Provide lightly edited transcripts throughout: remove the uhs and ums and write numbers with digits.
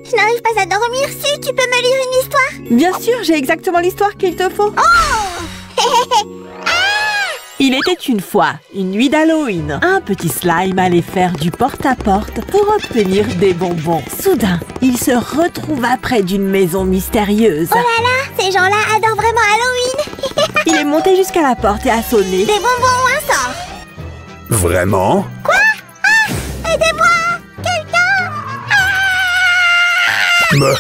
Je n'arrive pas à dormir. Si, tu peux me lire une histoire? Bien sûr, j'ai exactement l'histoire qu'il te faut. Oh. Il était une fois, une nuit d'Halloween. Un petit slime allait faire du porte-à-porte pour obtenir des bonbons. Soudain, il se retrouva près d'une maison mystérieuse. Oh là là, ces gens-là adorent vraiment Halloween. Il est monté jusqu'à la porte et a sonné. Des bonbons ou un sort? Vraiment? Quoi? Ah, aidez-moi! Quelqu'un! Oh non,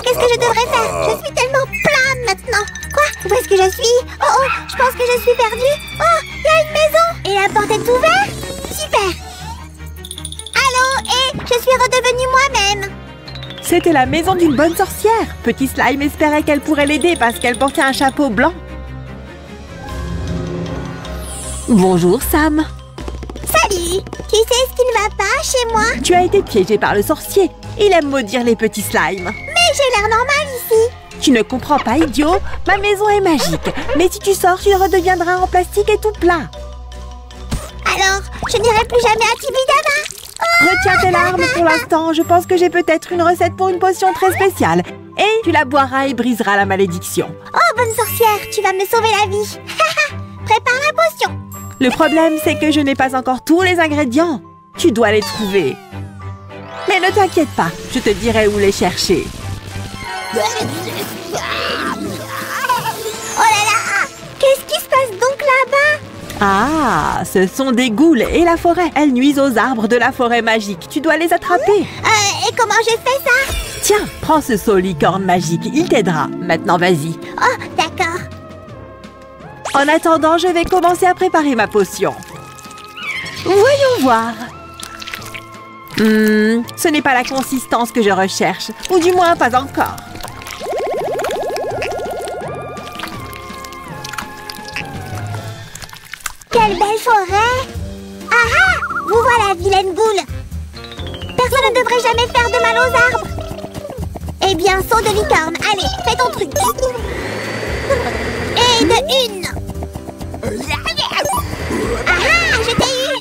qu'est-ce que je devrais faire? Je suis tellement pleine maintenant. Quoi? Où est-ce que je suis? Oh oh, je pense que je suis perdue. Oh, il y a une maison. Et la porte est ouverte? Super. Allô, je suis redevenue moi-même. C'était la maison d'une bonne sorcière. Petit slime espérait qu'elle pourrait l'aider parce qu'elle portait un chapeau blanc. Bonjour, Sam. Salut. Tu sais ce qui ne va pas chez moi? Tu as été piégé par le sorcier. Il aime maudire les petits slimes. Mais j'ai l'air normal ici. Tu ne comprends pas, idiot. Ma maison est magique. Mais si tu sors, tu redeviendras en plastique et tout plat. Alors, je n'irai plus jamais à Tibidana. Retiens tes larmes pour l'instant. Je pense que j'ai peut-être une recette pour une potion très spéciale. Et tu la boiras et briseras la malédiction. Oh, bonne sorcière, tu vas me sauver la vie. Prépare la potion. Le problème, c'est que je n'ai pas encore tous les ingrédients. Tu dois les trouver. Mais ne t'inquiète pas, je te dirai où les chercher. Oh là là! Qu'est-ce qui se passe donc là-bas? Ah, ce sont des ghouls et la forêt. Elles nuisent aux arbres de la forêt magique. Tu dois les attraper. Et comment je fais ça? Tiens, prends ce seau licorne magique. Il t'aidera. Maintenant, vas-y. Oh, d'accord. En attendant, je vais commencer à préparer ma potion. Voyons voir. Ce n'est pas la consistance que je recherche. Ou du moins, pas encore. Quelle belle forêt! Ah ah! Vous voilà, vilaine goule! Personne ne devrait jamais faire de mal aux arbres! Eh bien, saut de licorne, allez, fais ton truc! Et de une! Ah ah! Je t'ai eu!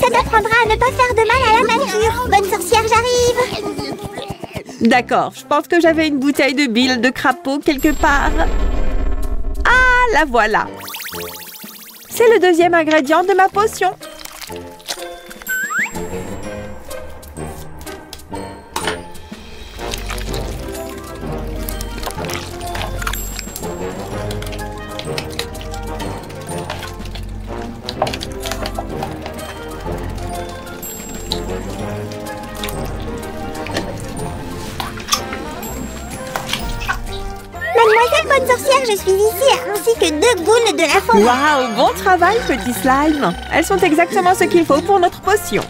Ça t'apprendra à ne pas faire de mal à la nature! Bonne sorcière, j'arrive! D'accord, je pense que j'avais une bouteille de bile de crapaud quelque part. Ah, la voilà! C'est le deuxième ingrédient de ma potion. Mademoiselle bonne sorcière, je suis ici, ainsi que 2 ghouls de la forêt. Waouh, bon travail, petit slime. Elles sont exactement ce qu'il faut pour notre potion.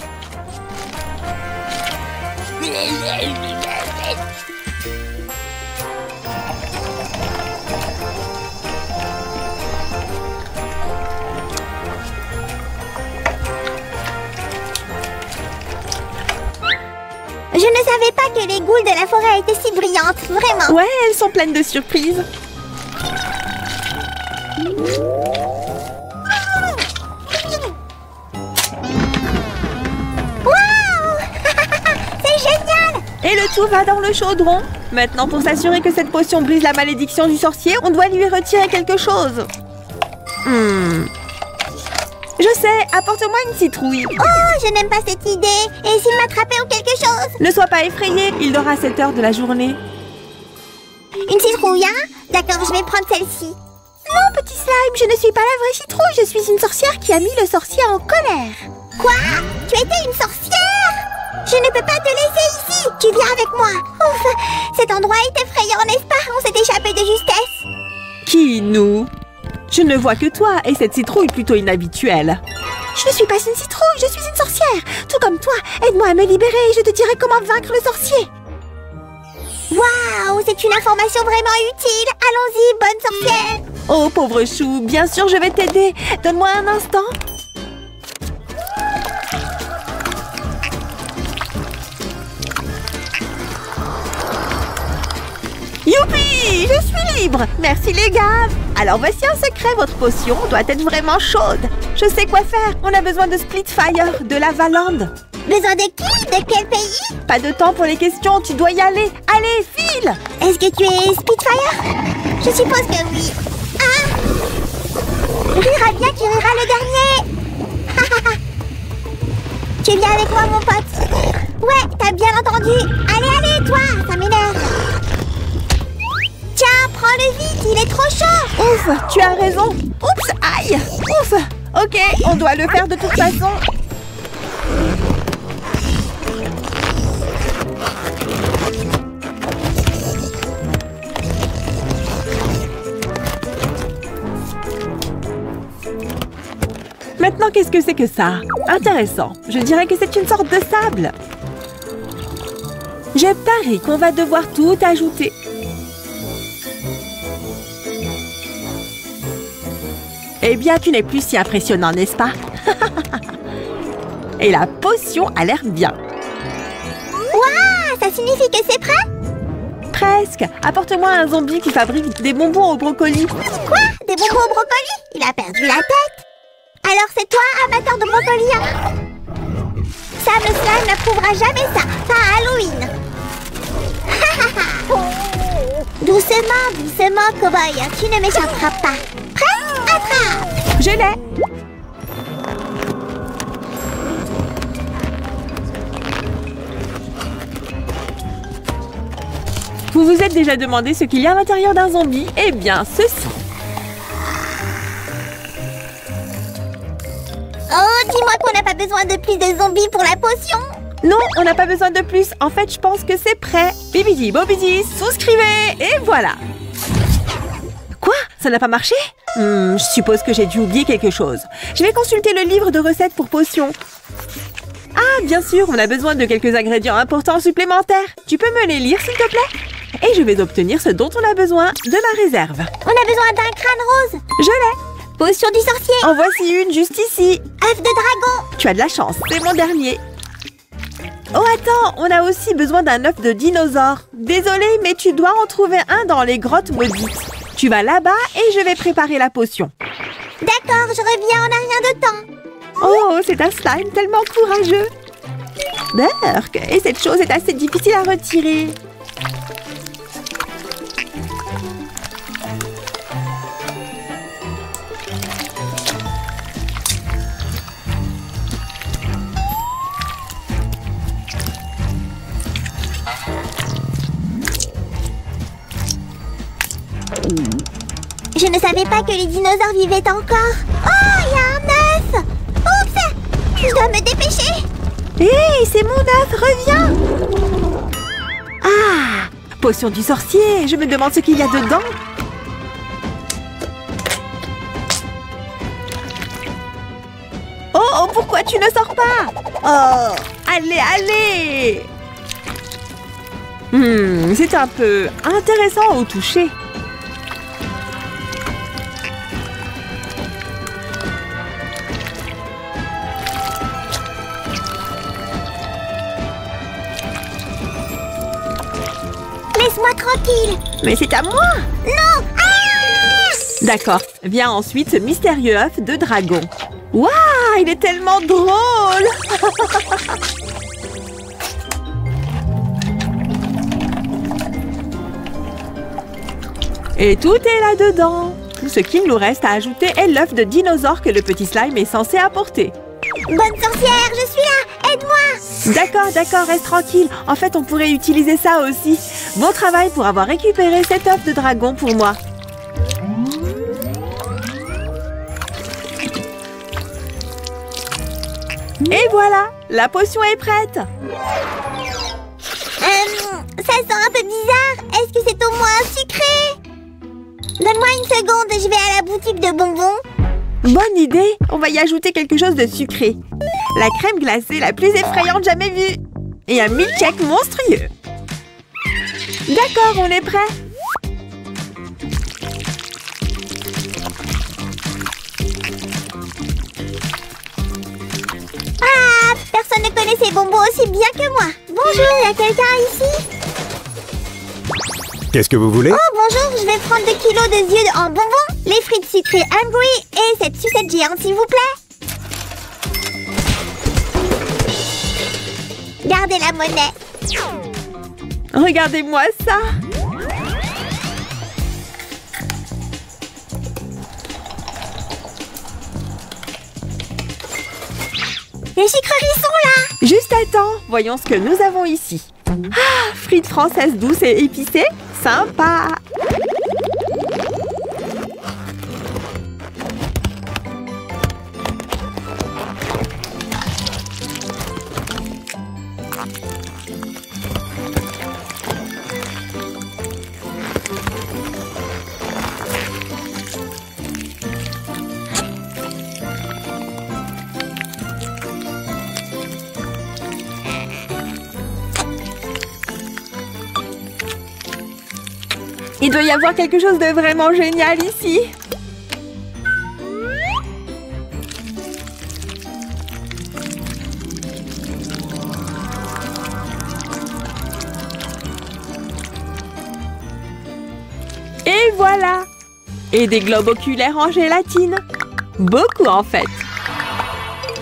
Je ne savais pas que les ghouls de la forêt étaient si brillantes, vraiment. Ouais, elles sont pleines de surprises. Waouh! C'est génial! Et le tout va dans le chaudron. Maintenant, pour s'assurer que cette potion brise la malédiction du sorcier, on doit lui retirer quelque chose. Je sais, apporte-moi une citrouille. Oh, je n'aime pas cette idée. Et s'il m'attrapait ou quelque chose? Ne sois pas effrayé, il dort à cette heure de la journée. Une citrouille, hein? D'accord, je vais prendre celle-ci. Non, petit slime, je ne suis pas la vraie citrouille. Je suis une sorcière qui a mis le sorcier en colère. Quoi? Tu étais une sorcière? Je ne peux pas te laisser ici. Tu viens avec moi. Ouf, cet endroit est effrayant, n'est-ce pas? On s'est échappé de justesse. Qui, nous? Je ne vois que toi et cette citrouille plutôt inhabituelle. Je ne suis pas une citrouille, je suis une sorcière. Tout comme toi, aide-moi à me libérer et je te dirai comment vaincre le sorcier. Waouh, c'est une information vraiment utile. Allons-y, bonne sorcière. Oh, pauvre chou, bien sûr, je vais t'aider. Donne-moi un instant. Youpi, je suis libre. Merci les gars. Alors voici un secret, votre potion doit être vraiment chaude. Je sais quoi faire. On a besoin de Splitfire, de la Valande. Besoin de qui? De quel pays? Pas de temps pour les questions, tu dois y aller. Allez, file! Est-ce que tu es Spitfire? Je suppose que oui. Ah! Rira bien qui rira le dernier. Tu viens avec moi, mon pote? Ouais, t'as bien entendu. Allez, allez, toi, ça m'énerve. Tiens, prends-le vite, il est trop chaud. Ouf, tu as raison. Oups, aïe. Ouf. Ok, on doit le faire de toute façon. Maintenant, qu'est-ce que c'est que ça? Intéressant. Je dirais que c'est une sorte de sable. Je parie qu'on va devoir tout ajouter. Eh bien, tu n'es plus si impressionnant, n'est-ce pas? Et la potion a l'air bien. Waouh, ça signifie que c'est prêt? Presque. Apporte-moi un zombie qui fabrique des bonbons au brocoli. Quoi? Des bonbons au brocoli? Il a perdu la tête. Alors c'est toi, amateur de brocoli, hein? Sam le slime n'approuvera jamais ça. Pas à Halloween. Doucement, doucement, cow-boy. Tu ne m'échapperas pas. Prêt? Attrape! Je l'ai. Vous vous êtes déjà demandé ce qu'il y a à l'intérieur d'un zombie? Eh bien, ceci. Oh, dis-moi qu'on n'a pas besoin de plus de zombies pour la potion. Non, on n'a pas besoin de plus. En fait, je pense que c'est prêt. Bibidi, bobidi, souscrivez. Et voilà. Quoi? Ça n'a pas marché? Je suppose que j'ai dû oublier quelque chose. Je vais consulter le livre de recettes pour potions. Ah, bien sûr, on a besoin de quelques ingrédients importants supplémentaires. Tu peux me les lire, s'il te plaît? Et je vais obtenir ce dont on a besoin de ma réserve. On a besoin d'un crâne rose. Je l'ai. Potion du sorcier. En voici une juste ici. Œuf de dragon. Tu as de la chance, c'est mon dernier. Oh, attends, on a aussi besoin d'un œuf de dinosaure. Désolé, mais tu dois en trouver un dans les grottes maudites. Tu vas là-bas et je vais préparer la potion. D'accord, je reviens, on n'a rien de temps. Oh, c'est un slime tellement courageux. Berk, et cette chose est assez difficile à retirer. Je ne savais pas que les dinosaures vivaient encore. Oh, il y a un œuf. Oups, je dois me dépêcher. Hé, c'est mon œuf, reviens. Ah, potion du sorcier. Je me demande ce qu'il y a dedans. Oh, pourquoi tu ne sors pas? Oh, allez, allez. C'est un peu intéressant au toucher. Laisse-moi tranquille. Mais c'est à moi. Non. Ah! D'accord. Vient ensuite ce mystérieux œuf de dragon. Waouh, il est tellement drôle. Et tout est là-dedans. Tout ce qu'il nous reste à ajouter est l'œuf de dinosaure que le petit slime est censé apporter. Bonne sorcière, je suis là. Aide-moi. D'accord, d'accord, reste tranquille. En fait, on pourrait utiliser ça aussi. Bon travail pour avoir récupéré cet œuf de dragon pour moi. Et voilà, la potion est prête. Ça sent un peu bizarre. Est-ce que c'est au moins sucré? Donne-moi une seconde, je vais à la boutique de bonbons. Bonne idée, on va y ajouter quelque chose de sucré. La crème glacée la plus effrayante jamais vue. Et un milkshake monstrueux. D'accord, on est prêt. Ah, personne ne connaît ces bonbons aussi bien que moi. Bonjour, il y a quelqu'un ici? Qu'est-ce que vous voulez? Oh, bonjour, je vais prendre 2 kilos de yeux en bonbons, les frites sucrées Hungry et cette sucette géante, s'il vous plaît. garder la monnaie. Regardez-moi ça. Les sucreries sont là. Juste à temps, voyons ce que nous avons ici. Ah, frites françaises douces et épicées, sympa. Il doit y avoir quelque chose de vraiment génial ici. Et voilà! Et des globes oculaires en gélatine. Beaucoup en fait.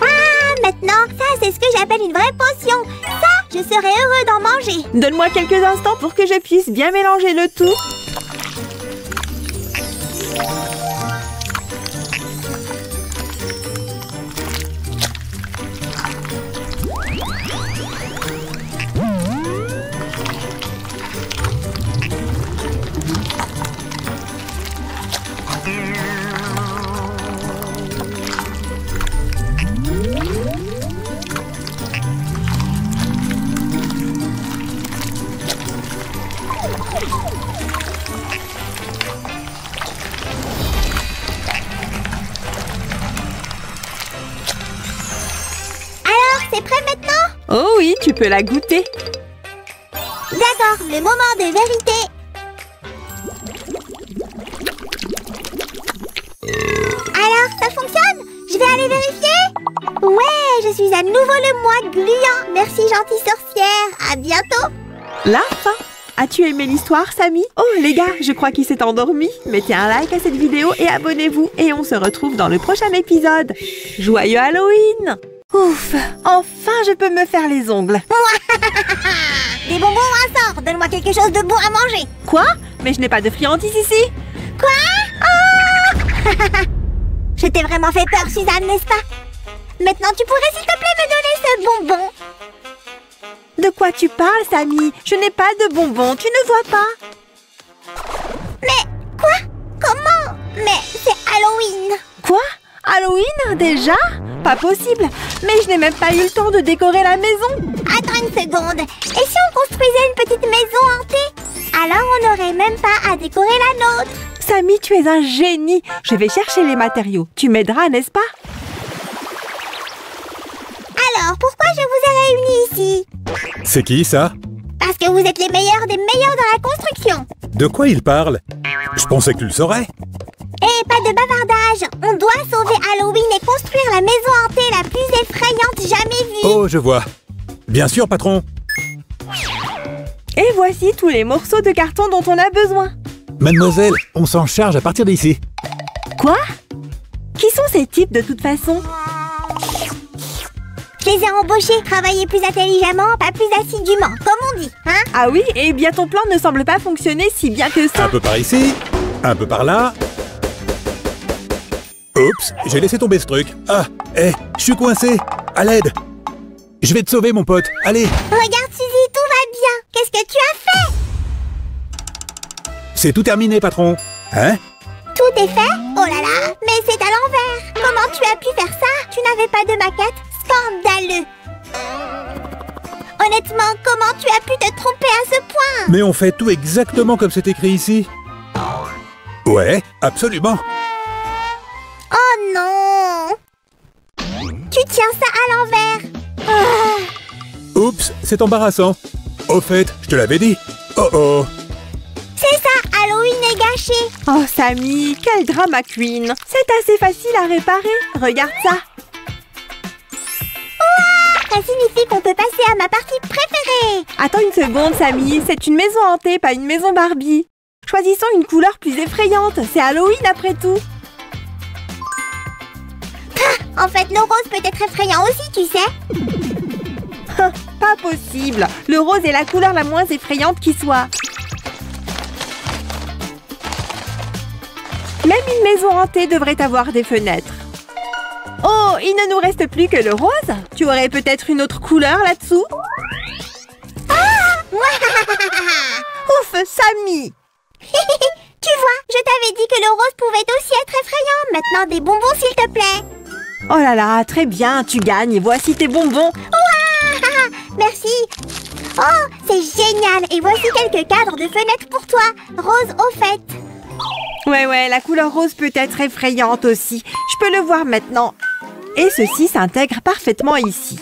Ah, maintenant, ça c'est ce que j'appelle une vraie potion. Ça, je serais heureux d'en manger. Donne-moi quelques instants pour que je puisse bien mélanger le tout. C'est prêt maintenant? Oh oui, tu peux la goûter. D'accord, le moment de vérité. Alors, ça fonctionne? Je vais aller vérifier. Ouais, je suis à nouveau le moi gluant. Merci, gentille sorcière. À bientôt. La fin. As-tu aimé l'histoire, Samy? Oh les gars, je crois qu'il s'est endormi. Mettez un like à cette vidéo et abonnez-vous. Et on se retrouve dans le prochain épisode. Joyeux Halloween! Ouf, enfin je peux me faire les ongles. Des bonbons à sort, donne-moi quelque chose de bon à manger. Quoi? Mais je n'ai pas de friandises ici. Quoi? Oh je t'ai vraiment fait peur, Suzanne, n'est-ce pas? Maintenant, tu pourrais s'il te plaît me donner ce bonbon? De quoi tu parles, Samy? Je n'ai pas de bonbons, tu ne vois pas? Mais quoi? Comment? Mais c'est Halloween. Quoi? Halloween déjà? Pas possible. Mais je n'ai même pas eu le temps de décorer la maison. Attends une seconde. Et si on construisait une petite maison hantée? Alors on n'aurait même pas à décorer la nôtre. Samy, tu es un génie. Je vais chercher les matériaux. Tu m'aideras, n'est-ce pas? Alors, pourquoi je vous ai réunis ici? C'est qui, ça? Parce que vous êtes les meilleurs des meilleurs dans la construction. De quoi il parle? Je pensais que tu le saurais. Et pas de bavardage. On doit sauver Halloween et construire la maison hantée la plus effrayante jamais vue. Oh, je vois. Bien sûr, patron. Et voici tous les morceaux de carton dont on a besoin. Mademoiselle, on s'en charge à partir d'ici. Quoi? Qui sont ces types de toute façon? Je les ai embauchés. Travailler plus intelligemment, pas plus assidûment, comme on dit, hein? Ah oui? Eh bien ton plan ne semble pas fonctionner si bien que ça. Un peu par ici, un peu par là. Oups, j'ai laissé tomber ce truc. Ah, je suis coincé. À l'aide. Je vais te sauver, mon pote. Allez. Regarde, Suzy, tout va bien. Qu'est-ce que tu as fait? C'est tout terminé, patron. Hein? Tout est fait? Oh là là, mais c'est à l'envers. Comment tu as pu faire ça? Tu n'avais pas de maquette? Scandaleux. Honnêtement, comment tu as pu te tromper à ce point? Mais on fait tout exactement comme c'est écrit ici. Ouais, absolument. Oh non! Tu tiens ça à l'envers. Ah. Oups, c'est embarrassant. Au fait, je te l'avais dit. Oh oh. C'est ça, Halloween est gâché. Oh Samy, quel drama queen. C'est assez facile à réparer. Regarde ça. Ça signifie qu'on peut passer à ma partie préférée. Attends une seconde, Samy. C'est une maison hantée, pas une maison Barbie. Choisissons une couleur plus effrayante. C'est Halloween après tout. En fait, nos roses peut être effrayant aussi, tu sais. Pas impossible. Le rose est la couleur la moins effrayante qui soit. Même une maison hantée devrait avoir des fenêtres. Oh, il ne nous reste plus que le rose. Tu aurais peut-être une autre couleur là-dessous? Ouf, Samy! Tu vois, je t'avais dit que le rose pouvait aussi être effrayant. Maintenant, des bonbons, s'il te plaît. Oh là là, très bien, tu gagnes. Voici tes bonbons. Ouah, merci. Oh, c'est génial. Et voici quelques cadres de fenêtres pour toi. Rose au fait. Ouais, la couleur rose peut être effrayante aussi. Je peux le voir maintenant. Et ceci s'intègre parfaitement ici.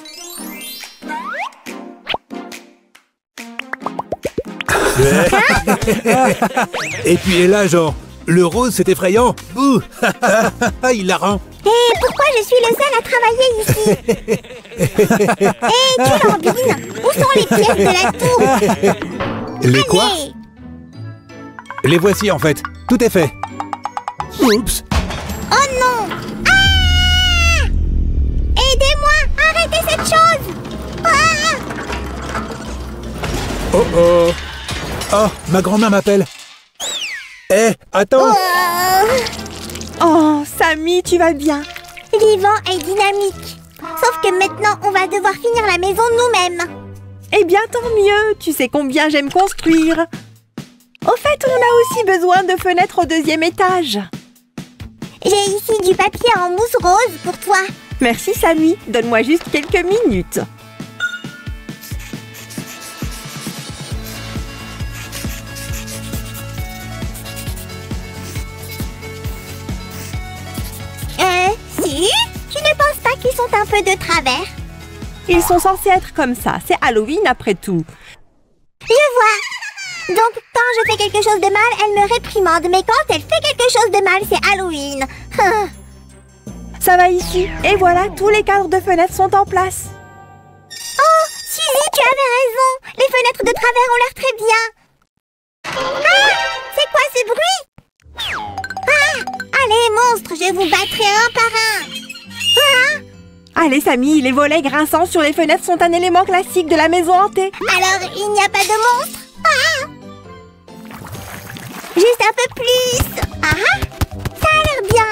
Et puis est là, genre, le rose c'est effrayant. Ouh, il la rend. Et pourquoi je suis le seul à travailler ici? Hé, tu l'embines. Où sont les pièces de la tour? Les quoi? Allez. Les voici en fait. Tout est fait. Oups. Oh non! Ah! Aidez-moi! Arrêtez cette chose! Ah! Oh oh. Oh, ma grand-mère m'appelle. Eh, attends. Oh, Samy, tu vas bien? Vivant et dynamique. Sauf que maintenant, on va devoir finir la maison nous-mêmes. Eh bien, tant mieux. Tu sais combien j'aime construire. Au fait, on a aussi besoin de fenêtres au 2e étage. J'ai ici du papier en mousse rose pour toi. Merci, Samy. Donne-moi juste quelques minutes. Si? Tu ne penses pas qu'ils sont un peu de travers? Ils sont censés être comme ça. C'est Halloween après tout. Je vois. Donc, quand je fais quelque chose de mal, elle me réprimande. Mais quand elle fait quelque chose de mal, c'est Halloween. Ça va ici. Et voilà, tous les cadres de fenêtres sont en place. Oh, Suzy, tu avais raison. Les fenêtres de travers ont l'air très bien. Ah, c'est quoi ce bruit? Ah, allez, monstres, je vous battrai un par un. Ah, Allez, Samy, les volets grinçants sur les fenêtres sont un élément classique de la maison hantée. alors, il n'y a pas de monstres? Ah, juste un peu plus. Ah, ça a l'air bien.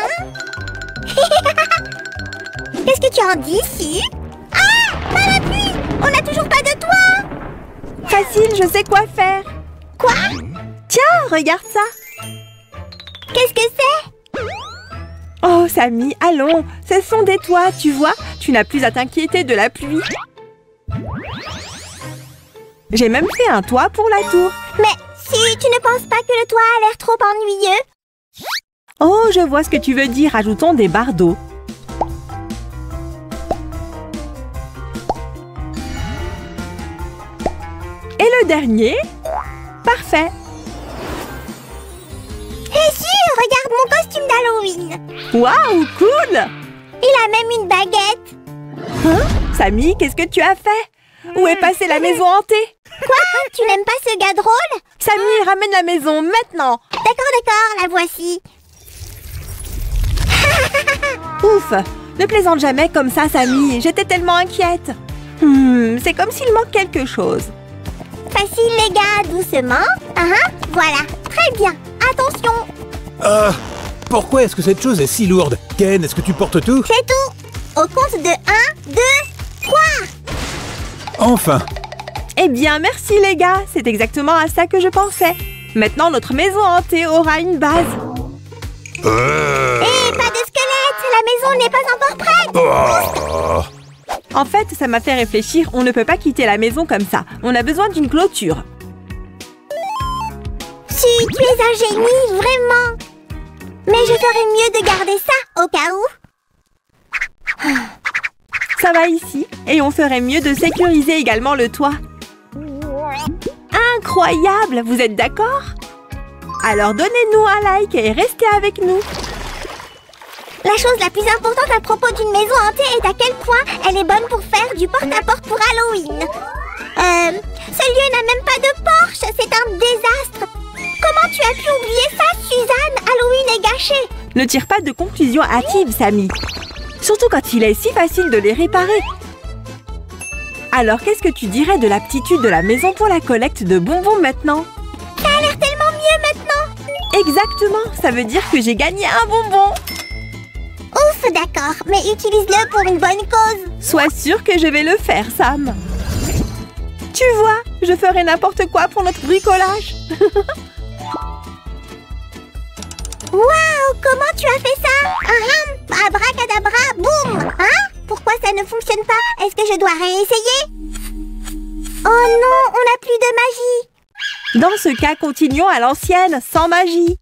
Qu'est-ce que tu en dis, Su? Ah, parapluie, on n'a toujours pas de toit. Facile, je sais quoi faire. Quoi? Tiens, regarde ça. Qu'est-ce que c'est? Oh, Samy, allons. Ce sont des toits, tu vois. Tu n'as plus à t'inquiéter de la pluie. J'ai même fait un toit pour la tour. Mais si tu ne penses pas que le toit a l'air trop ennuyeux? Oh, je vois ce que tu veux dire. Ajoutons des barres d'eau. Et le dernier? Parfait. Et sûr, regarde mon costume d'Halloween. Waouh, cool! Il a même une baguette. Hein? Samy, qu'est-ce que tu as fait? Où est passée la maison hantée? Quoi? Tu n'aimes pas ce gars drôle? Samy, ramène la maison maintenant. D'accord, la voici. Ouf! Ne plaisante jamais comme ça, Samy. J'étais tellement inquiète. C'est comme s'il manque quelque chose. Facile les gars, doucement. Voilà, très bien. Attention. Ah, pourquoi est-ce que cette chose est si lourde? Ken, est-ce que tu portes tout? C'est tout. Au compte de 1, 2, 3. Enfin. Eh bien, merci les gars. C'est exactement à ça que je pensais. Maintenant, notre maison hantée aura une base. Et pas de squelette. La maison n'est pas encore prête. En fait, ça m'a fait réfléchir. On ne peut pas quitter la maison comme ça. On a besoin d'une clôture. Si, tu es un génie, vraiment. Mais je ferais mieux de garder ça, au cas où. Ça va ici. Et on ferait mieux de sécuriser également le toit. Incroyable! Vous êtes d'accord? Alors donnez-nous un like et restez avec nous. La chose la plus importante à propos d'une maison hantée est à quel point elle est bonne pour faire du porte-à-porte pour Halloween. Ce lieu n'a même pas de porche, c'est un désastre. Comment tu as pu oublier ça, Suzanne? Halloween est gâché. Ne tire pas de conclusions hâtives, Samy. Surtout quand il est si facile de les réparer. Alors qu'est-ce que tu dirais de l'aptitude de la maison pour la collecte de bonbons maintenant? Ça a l'air tellement mieux maintenant. Exactement, ça veut dire que j'ai gagné un bonbon. Ouf, d'accord, mais utilise-le pour une bonne cause. Sois sûr que je vais le faire, Sam. Tu vois, je ferai n'importe quoi pour notre bricolage. Waouh, comment tu as fait ça? Abracadabra, boum. Hein? Pourquoi ça ne fonctionne pas? Est-ce que je dois réessayer? Oh non, on n'a plus de magie. Dans ce cas, continuons à l'ancienne, sans magie.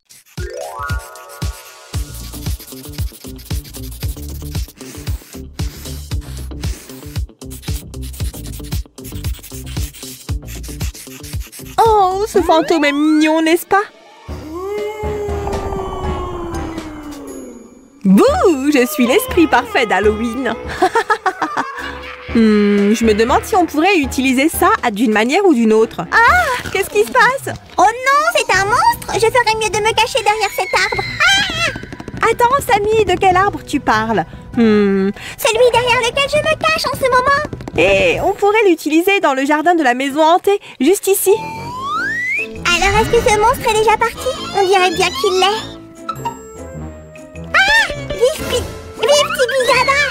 Oh, ce fantôme est mignon, n'est-ce pas? Bouh, je suis l'esprit parfait d'Halloween. Je me demande si on pourrait utiliser ça d'une manière ou d'une autre. Ah, qu'est-ce qui se passe? Oh non, c'est un monstre. Je ferais mieux de me cacher derrière cet arbre. Ah! Attends, Sammy, de quel arbre tu parles? Celui derrière lequel je me cache en ce moment. Et on pourrait l'utiliser dans le jardin de la maison hantée, juste ici. Alors, est-ce que ce monstre est déjà parti? On dirait bien qu'il l'est. Ah! Vive petit bigada!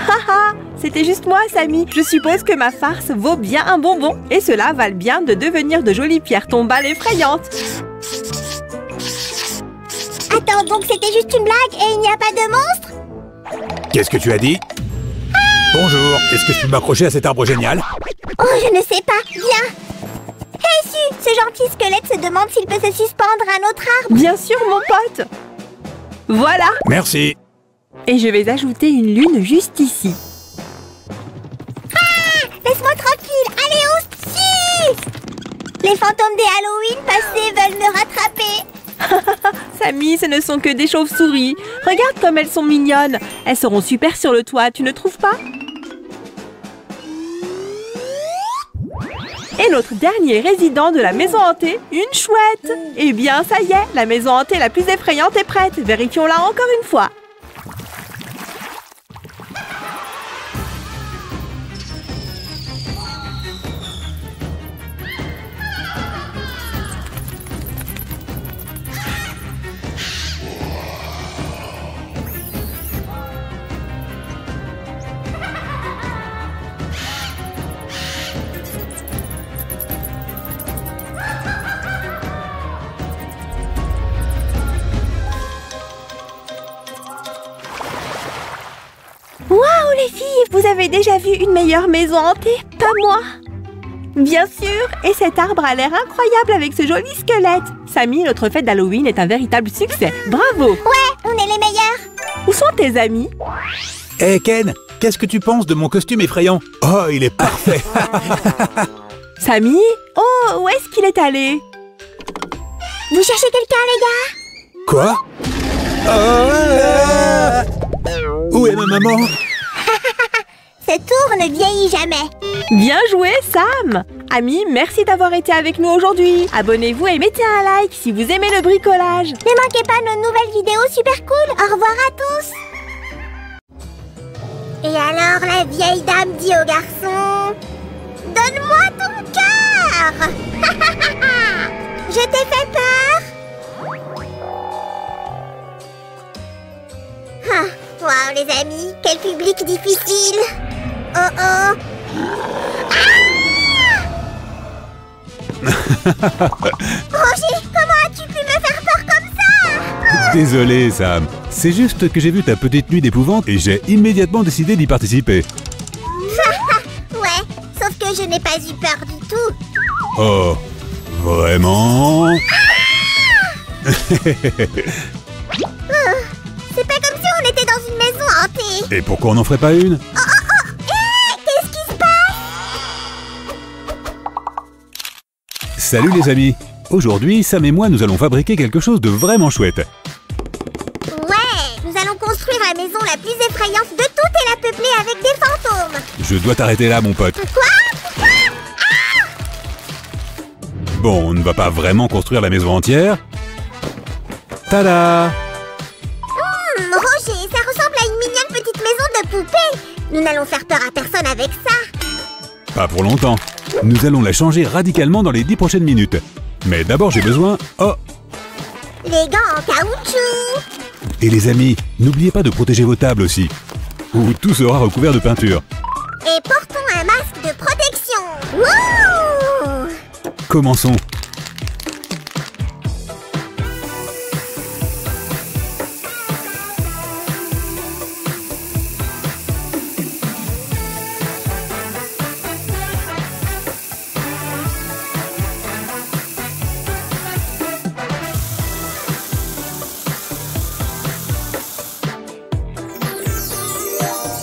Haha, c'était juste moi, Sammy. Je suppose que ma farce vaut bien un bonbon. Et cela valent bien de devenir de jolies pierres tombales effrayantes. Attends, donc c'était juste une blague et il n'y a pas de monstre? Qu'est-ce que tu as dit? Bonjour, est-ce que je peux m'accrocher à cet arbre génial? Oh, je ne sais pas. Viens. Hey, Su, ce gentil squelette se demande s'il peut se suspendre à notre arbre. Bien sûr, mon pote. Voilà. Merci. Et je vais ajouter une lune juste ici. Ah! Laisse-moi tranquille. Allez, hostie! Les fantômes des Halloween passés veulent me rattraper. Sammy, ce ne sont que des chauves-souris. Regarde comme elles sont mignonnes. Elles seront super sur le toit, tu ne trouves pas? Et notre dernier résident de la maison hantée, une chouette. Eh bien, ça y est, la maison hantée la plus effrayante est prête. Vérifions-la encore une fois. Waouh, les filles, vous avez déjà vu une meilleure maison hantée? Pas moi. Bien sûr, et cet arbre a l'air incroyable avec ce joli squelette. Sammy, notre fête d'Halloween est un véritable succès. Bravo. Ouais, on est les meilleurs. Où sont tes amis? Hé Ken, qu'est-ce que tu penses de mon costume effrayant? Oh, il est parfait. Sammy? Oh, où est-ce qu'il est allé? Vous cherchez quelqu'un, les gars? Quoi? Où est ma maman? Ce tour ne vieillit jamais. Bien joué, Sam! Amis, merci d'avoir été avec nous aujourd'hui. Abonnez-vous et mettez un like si vous aimez le bricolage. Ne manquez pas nos nouvelles vidéos super cool. Au revoir à tous. Et alors la vieille dame dit au garçon: donne-moi ton cœur. Je t'ai fait peur? Ah, wow, les amis, quel public difficile. Oh oh. Roger, comment as-tu pu me faire peur comme ça? Désolé Sam, c'est juste que j'ai vu ta petite nuit d'épouvante et j'ai immédiatement décidé d'y participer. Ouais, sauf que je n'ai pas eu peur du tout. Oh, vraiment? C'est pas comme si on était dans une maison hantée. Et pourquoi on n'en ferait pas une? Qu'est-ce qui se passe? Salut les amis! Aujourd'hui, Sam et moi, nous allons fabriquer quelque chose de vraiment chouette. Ouais, nous allons construire la maison la plus effrayante de toutes et la peupler avec des fantômes. Je dois t'arrêter là, mon pote. Quoi? Bon, on ne va pas vraiment construire la maison entière. Tada! Roger, ça ressemble à une mignonne petite maison de poupée. Nous n'allons faire peur à personne avec ça. Pas pour longtemps. Nous allons la changer radicalement dans les 10 prochaines minutes. Mais d'abord, j'ai besoin... Oh! Les gants en caoutchouc. Et les amis, n'oubliez pas de protéger vos tables aussi. Ou tout sera recouvert de peinture. Et portons un masque de protection. Wouh! Commençons.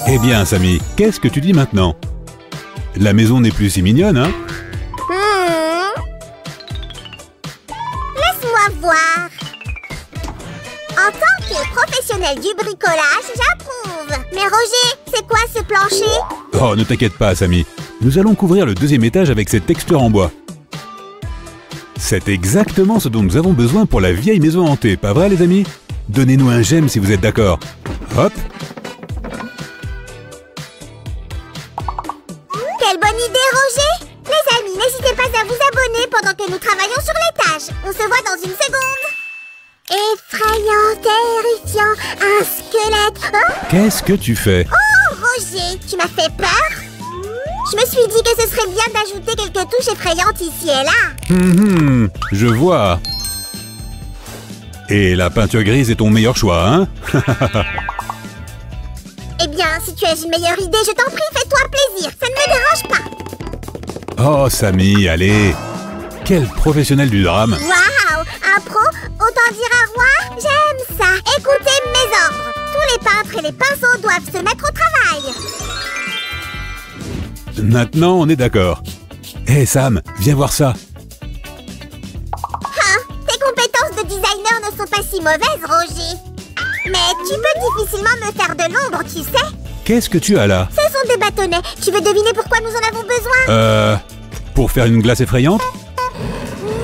Eh bien, Samy, qu'est-ce que tu dis maintenant? La maison n'est plus si mignonne, hein? Laisse-moi voir. En tant que professionnel du bricolage, j'approuve. Mais Roger, c'est quoi ce plancher? Oh, ne t'inquiète pas, Samy. Nous allons couvrir le 2e étage avec cette texture en bois. C'est exactement ce dont nous avons besoin pour la vieille maison hantée, pas vrai, les amis? Donnez-nous un j'aime si vous êtes d'accord. Hop! Quelle bonne idée, Roger! Les amis, n'hésitez pas à vous abonner pendant que nous travaillons sur l'étage. On se voit dans une seconde. Effrayant, terrifiant, un squelette. Oh, Qu'est-ce que tu fais? oh, Roger, tu m'as fait peur? Je me suis dit que ce serait bien d'ajouter quelques touches effrayantes ici et là. Je vois. Et la peinture grise est ton meilleur choix, hein? Eh bien, si tu as une meilleure idée, je t'en prie, fais-toi plaisir. Ça ne me dérange pas. Oh, Samy, allez! Quel professionnel du drame! Waouh, un pro, autant dire un roi. J'aime ça. Écoutez mes ordres. Tous les peintres et les pinceaux doivent se mettre au travail. Maintenant, on est d'accord. Hé, Sam, viens voir ça. Hein, tes compétences de designer ne sont pas si mauvaises, Roger. Mais tu peux difficilement me faire de l'ombre, tu sais. Qu'est-ce que tu as là? Ce sont des bâtonnets. Tu veux deviner pourquoi nous en avons besoin? Pour faire une glace effrayante?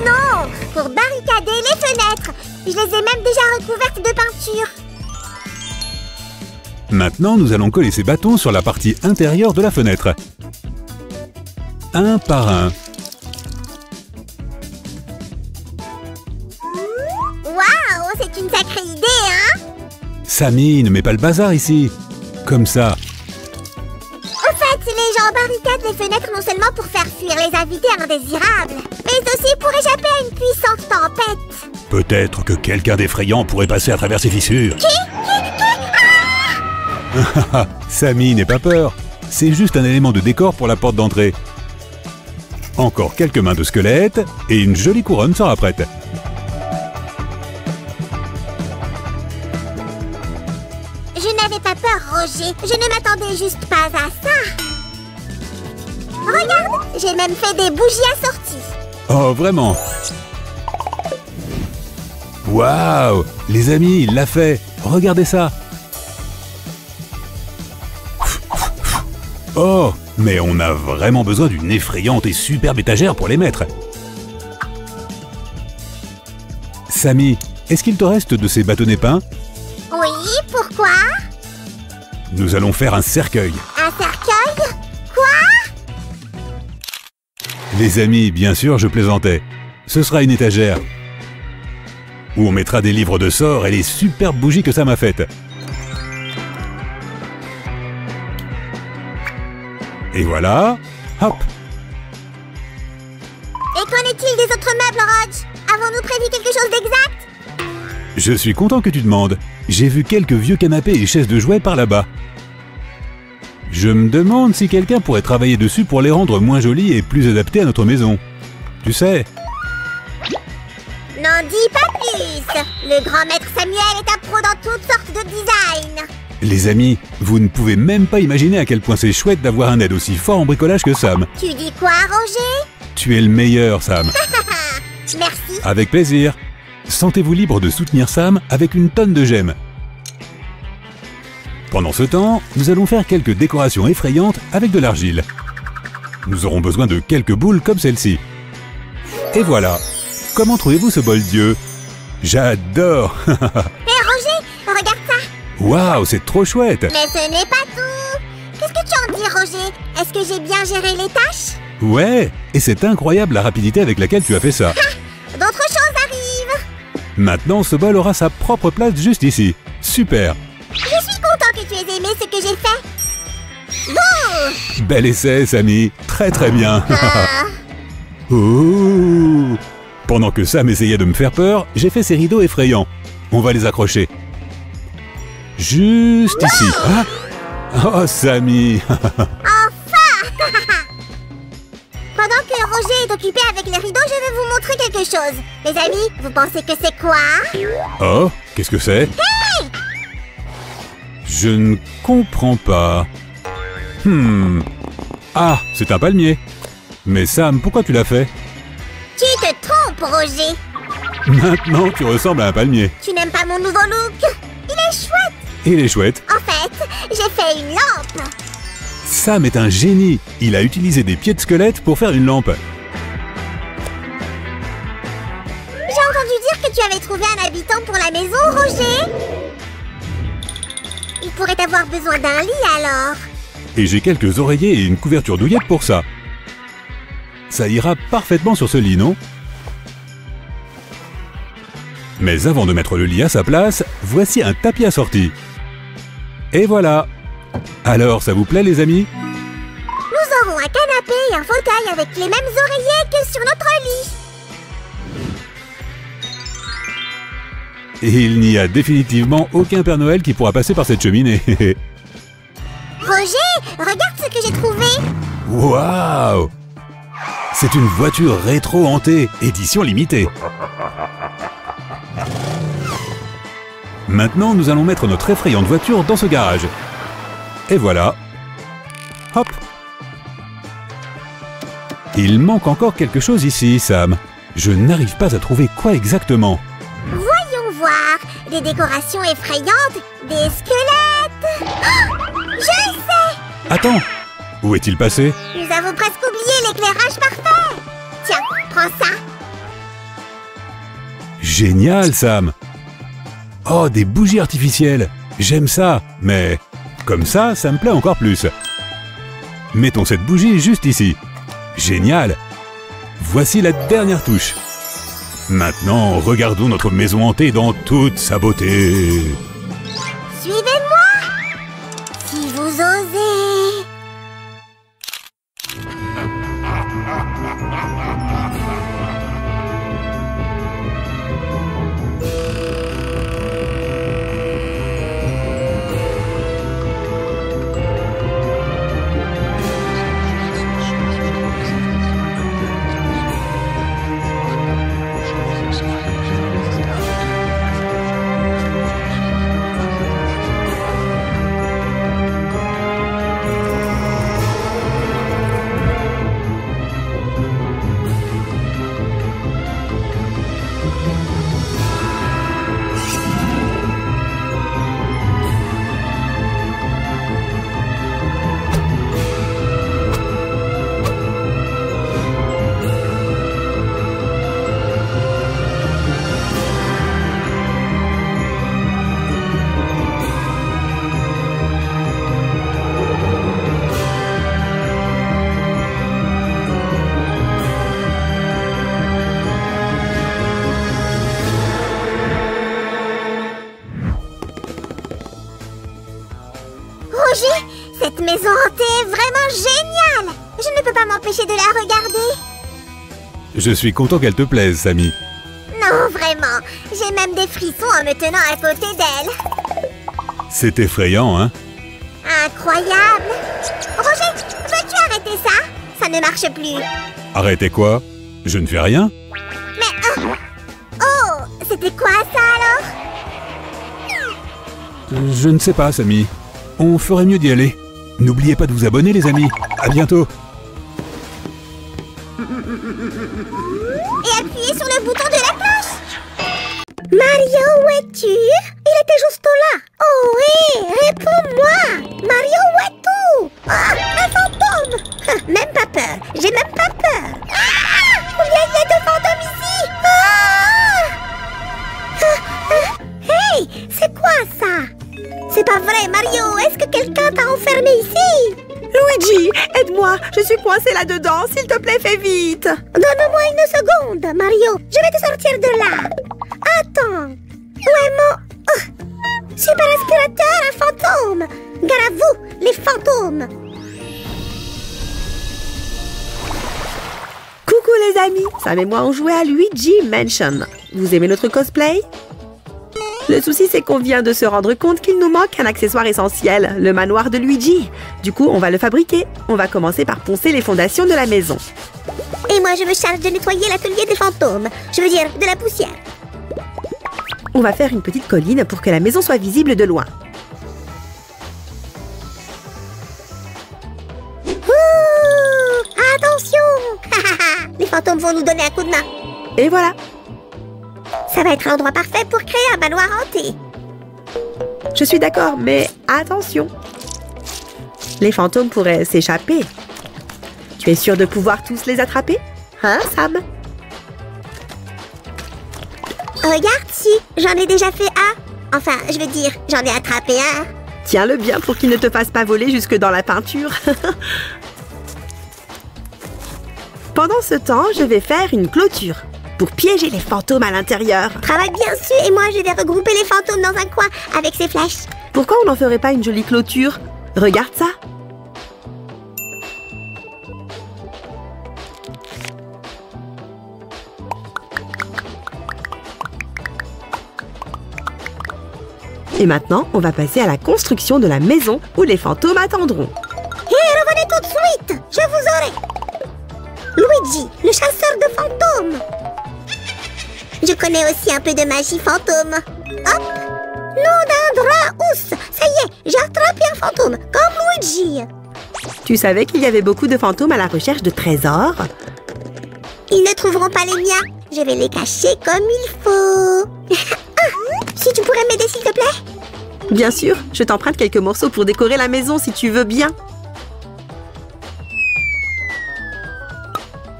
Non, pour barricader les fenêtres. Je les ai même déjà recouvertes de peinture. Maintenant, nous allons coller ces bâtons sur la partie intérieure de la fenêtre. Un par un. Waouh, c'est une sacrée idée, hein? Samy, ne mets pas le bazar ici. Comme ça. Au fait, les gens barricadent les fenêtres non seulement pour faire fuir les invités indésirables, mais aussi pour échapper à une puissante tempête. Peut-être que quelqu'un d'effrayant pourrait passer à travers ces fissures. Samy, n'aie pas peur. C'est juste un élément de décor pour la porte d'entrée. Encore quelques mains de squelette et une jolie couronne sera prête. Je n'avais pas peur, Roger. Je ne m'attendais juste pas à ça. Regarde, j'ai même fait des bougies assorties. Oh, vraiment? Waouh! Les amis, il l'a fait! Regardez ça! Oh! Mais on a vraiment besoin d'une effrayante et superbe étagère pour les mettre. Samy, est-ce qu'il te reste de ces bâtonnets peints? Oui, pourquoi? Nous allons faire un cercueil. Un cercueil? Quoi? Les amis, bien sûr, je plaisantais. Ce sera une étagère où on mettra des livres de sorts et les superbes bougies que ça m'a faites. Et voilà, hop. Et qu'en est-il des autres meubles, Roger? Avons-nous prévu quelque chose d'exact? Je suis content que tu demandes. J'ai vu quelques vieux canapés et chaises de jouets par là-bas. Je me demande si quelqu'un pourrait travailler dessus pour les rendre moins jolis et plus adaptés à notre maison. Tu sais. N'en dis pas plus. Le grand maître Samuel est un pro dans toutes sortes de design. Les amis, vous ne pouvez même pas imaginer à quel point c'est chouette d'avoir un aide aussi fort en bricolage que Sam. Tu dis quoi, Roger? Tu es le meilleur, Sam. Merci. Avec plaisir. Sentez-vous libre de soutenir Sam avec une tonne de j'aime. Pendant ce temps, nous allons faire quelques décorations effrayantes avec de l'argile. Nous aurons besoin de quelques boules comme celle-ci. Et voilà. Comment trouvez-vous ce bol d'yeux? J'adore. Hé, Roger, regarde ça. Waouh, c'est trop chouette. Mais ce n'est pas tout. Qu'est-ce que tu en dis, Roger. Est-ce que j'ai bien géré les tâches? Ouais, et c'est incroyable la rapidité avec laquelle tu as fait ça. D'autres choses arrivent. Maintenant, ce bol aura sa propre place juste ici. Super. Je suis content que tu aies aimé ce que j'ai fait. Bon. Bel essai, Samy. Très très bien. Ah. Oh. Pendant que Sam essayait de me faire peur, j'ai fait ces rideaux effrayants. On va les accrocher. Juste ici. Ah. Oh, Samy. Enfin. Pendant que Roger est occupé avec les rideaux, je vais vous montrer quelque chose. Les amis, vous pensez que c'est quoi? Oh, qu'est-ce que c'est? Hey! Je ne comprends pas. Ah, c'est un palmier. Mais Sam, pourquoi tu l'as fait? Tu te trompes, Roger. Maintenant, tu ressembles à un palmier. Tu n'aimes pas mon nouveau look? Il est chouette. Il est chouette. En fait, j'ai fait une lampe. Sam est un génie. Il a utilisé des pieds de squelette pour faire une lampe. J'ai entendu dire que tu avais trouvé un habitant pour la maison, Roger. Il pourrait avoir besoin d'un lit alors. Et j'ai quelques oreillers et une couverture douillette pour ça. Ça ira parfaitement sur ce lit, non? Mais avant de mettre le lit à sa place, voici un tapis assorti. Et voilà. Alors, ça vous plaît, les amis? Nous aurons un canapé et un fauteuil avec les mêmes oreillers que sur notre lit. Et il n'y a définitivement aucun Père Noël qui pourra passer par cette cheminée. Roger, regarde ce que j'ai trouvé. Waouh! C'est une voiture rétro hantée, édition limitée. Maintenant, nous allons mettre notre effrayante voiture dans ce garage. Et voilà. Hop! Il manque encore quelque chose ici, Sam. Je n'arrive pas à trouver quoi exactement. Voyons voir. Des décorations effrayantes, des squelettes. Oh, je sais. Attends! Où est-il passé? Nous avons presque oublié l'éclairage parfait. Tiens, prends ça. Génial, Sam! Oh, des bougies artificielles! J'aime ça, mais comme ça me plaît encore plus. Mettons cette bougie juste ici. Génial! Voici la dernière touche. Maintenant, regardons notre maison hantée dans toute sa beauté. Suivez-moi, si vous osez. Roger, cette maison hantée est vraiment géniale. Je ne peux pas m'empêcher de la regarder. Je suis content qu'elle te plaise, Samy. Non, vraiment. J'ai même des frissons en me tenant à côté d'elle. C'est effrayant, hein? Incroyable. Roger, veux-tu arrêter ça? Ça ne marche plus. Arrêtez quoi? Je ne fais rien? Mais... oh, c'était quoi ça alors? Je ne sais pas, Samy. On ferait mieux d'y aller. N'oubliez pas de vous abonner, les amis. À bientôt. Et appuyez sur le bouton de la cloche. Mario, où es-tu? Il était juste là. Oh oui, réponds-moi. Mario, où es-tu? Ah, un fantôme. Même pas peur. J'ai même pas peur. Ah, combien il y a de fantômes ici? Hey, c'est quoi ça? C'est pas vrai, Mario. Est-ce que quelqu'un t'a enfermé ici? Luigi, Ah, je suis coincée là-dedans. S'il te plaît, fais vite. Donne-moi une seconde, Mario. Je vais te sortir de là. Attends. Où est mon... Oh, super aspirateur, un fantôme. Gare à vous, les fantômes. Coucou les amis, Sam et moi on jouait à Luigi Mansion. Vous aimez notre cosplay? Le souci c'est qu'on vient de se rendre compte qu'il nous manque un accessoire essentiel, le manoir de Luigi. Du coup, on va le fabriquer. On va commencer par poncer les fondations de la maison. Et moi, je me charge de nettoyer l'atelier des fantômes. Je veux dire, de la poussière. On va faire une petite colline pour que la maison soit visible de loin. Ouh, attention. Les fantômes vont nous donner un coup de main. Et voilà. Ça va être l'endroit parfait pour créer un manoir hanté. Je suis d'accord, mais attention. Les fantômes pourraient s'échapper. Tu es sûr de pouvoir tous les attraper? Hein, Sam? Regarde si, j'en ai déjà fait un. Enfin, je veux dire, j'en ai attrapé un. Tiens-le bien pour qu'il ne te fasse pas voler jusque dans la peinture. Pendant ce temps, je vais faire une clôture pour piéger les fantômes à l'intérieur. Travaille bien dessus et moi, je vais regrouper les fantômes dans un coin avec ces flèches. Pourquoi on n'en ferait pas une jolie clôture? Regarde ça. Et maintenant, on va passer à la construction de la maison où les fantômes attendront. Hé, revenez tout de suite. Je vous aurai. Luigi, le chasseur de fantômes. Je connais aussi un peu de magie fantôme. Hop. Nom d'un drap-housse. Ça y est, j'ai attrapé un fantôme, comme Luigi. Tu savais qu'il y avait beaucoup de fantômes à la recherche de trésors? Ils ne trouveront pas les miens. Je vais les cacher comme il faut. Si tu pourrais m'aider, s'il te plaît? Bien sûr, je t'emprunte quelques morceaux pour décorer la maison si tu veux bien.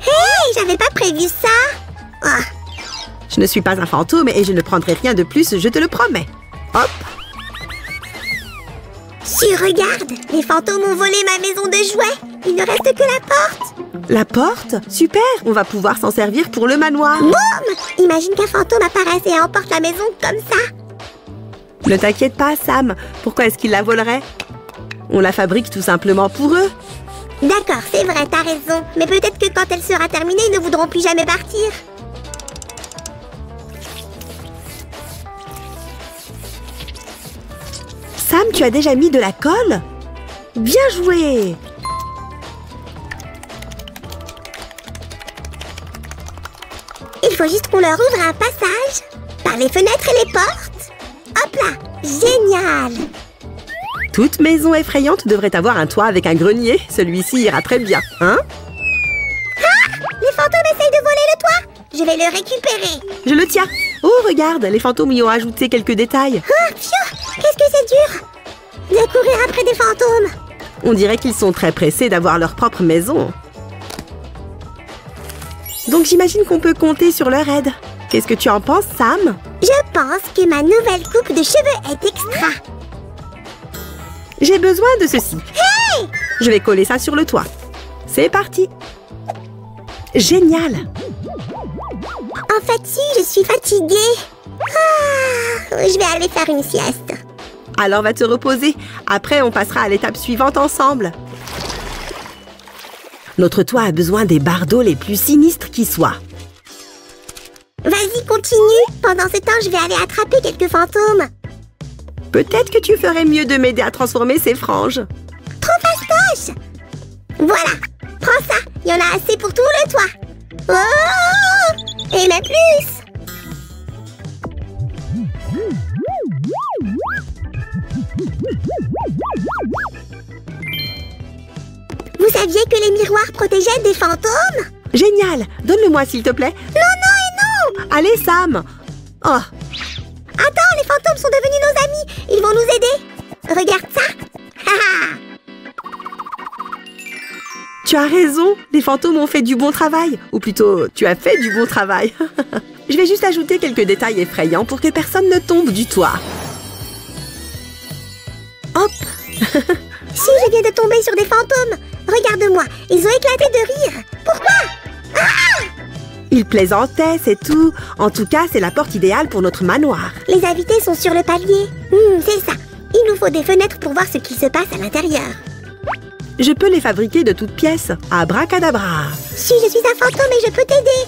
Hey, j'avais pas prévu ça. Ah. Je ne suis pas un fantôme et je ne prendrai rien de plus, je te le promets. Hop. Si, regarde, les fantômes ont volé ma maison de jouets. Il ne reste que la porte. La porte? Super, on va pouvoir s'en servir pour le manoir. Boum! Imagine qu'un fantôme apparaisse et emporte la maison comme ça. Ne t'inquiète pas, Sam. Pourquoi est-ce qu'ils la voleraient? On la fabrique tout simplement pour eux. D'accord, c'est vrai, t'as raison. Mais peut-être que quand elle sera terminée, ils ne voudront plus jamais partir. Sam, tu as déjà mis de la colle? Bien joué! Il faut juste qu'on leur ouvre un passage par les fenêtres et les portes. Hop là! Génial! Toute maison effrayante devrait avoir un toit avec un grenier. Celui-ci ira très bien, hein? Ah! Les fantômes essayent de voler le toit! Je vais le récupérer. Je le tiens. Oh, regarde, les fantômes y ont ajouté quelques détails. Ah, pfiou! Qu'est-ce que c'est dur de courir après des fantômes. On dirait qu'ils sont très pressés d'avoir leur propre maison. Donc j'imagine qu'on peut compter sur leur aide. Qu'est-ce que tu en penses, Sam? Je pense que ma nouvelle coupe de cheveux est extra. J'ai besoin de ceci. Hey! Je vais coller ça sur le toit. C'est parti. Génial. En fait, si, je suis fatiguée. Ah, je vais aller faire une sieste. Alors va te reposer. Après, on passera à l'étape suivante ensemble. Notre toit a besoin des bardeaux les plus sinistres qui soient. Vas-y, continue. Pendant ce temps, je vais aller attraper quelques fantômes. Peut-être que tu ferais mieux de m'aider à transformer ces franges. Trop fastoche. Voilà, prends ça. Il y en a assez pour tout le toit. Oh! Et même plus. Vous saviez que les miroirs protégeaient des fantômes? Génial. Donne-le-moi, s'il te plaît. Non, non et non! Allez, Sam. Oh. Attends, les fantômes sont devenus nos amis. Ils vont nous aider. Regarde ça. Tu as raison. Les fantômes ont fait du bon travail. Ou plutôt, tu as fait du bon travail. Je vais juste ajouter quelques détails effrayants pour que personne ne tombe du toit. Hop. Si je viens de tomber sur des fantômes, Regarde-moi, ils ont éclaté de rire. Pourquoi? Il plaisantait, c'est tout. En tout cas, c'est la porte idéale pour notre manoir. Les invités sont sur le palier. C'est ça. Il nous faut des fenêtres pour voir ce qu'il se passe à l'intérieur. Je peux les fabriquer de toutes pièces. Abracadabra. Si, je suis un fantôme et je peux t'aider.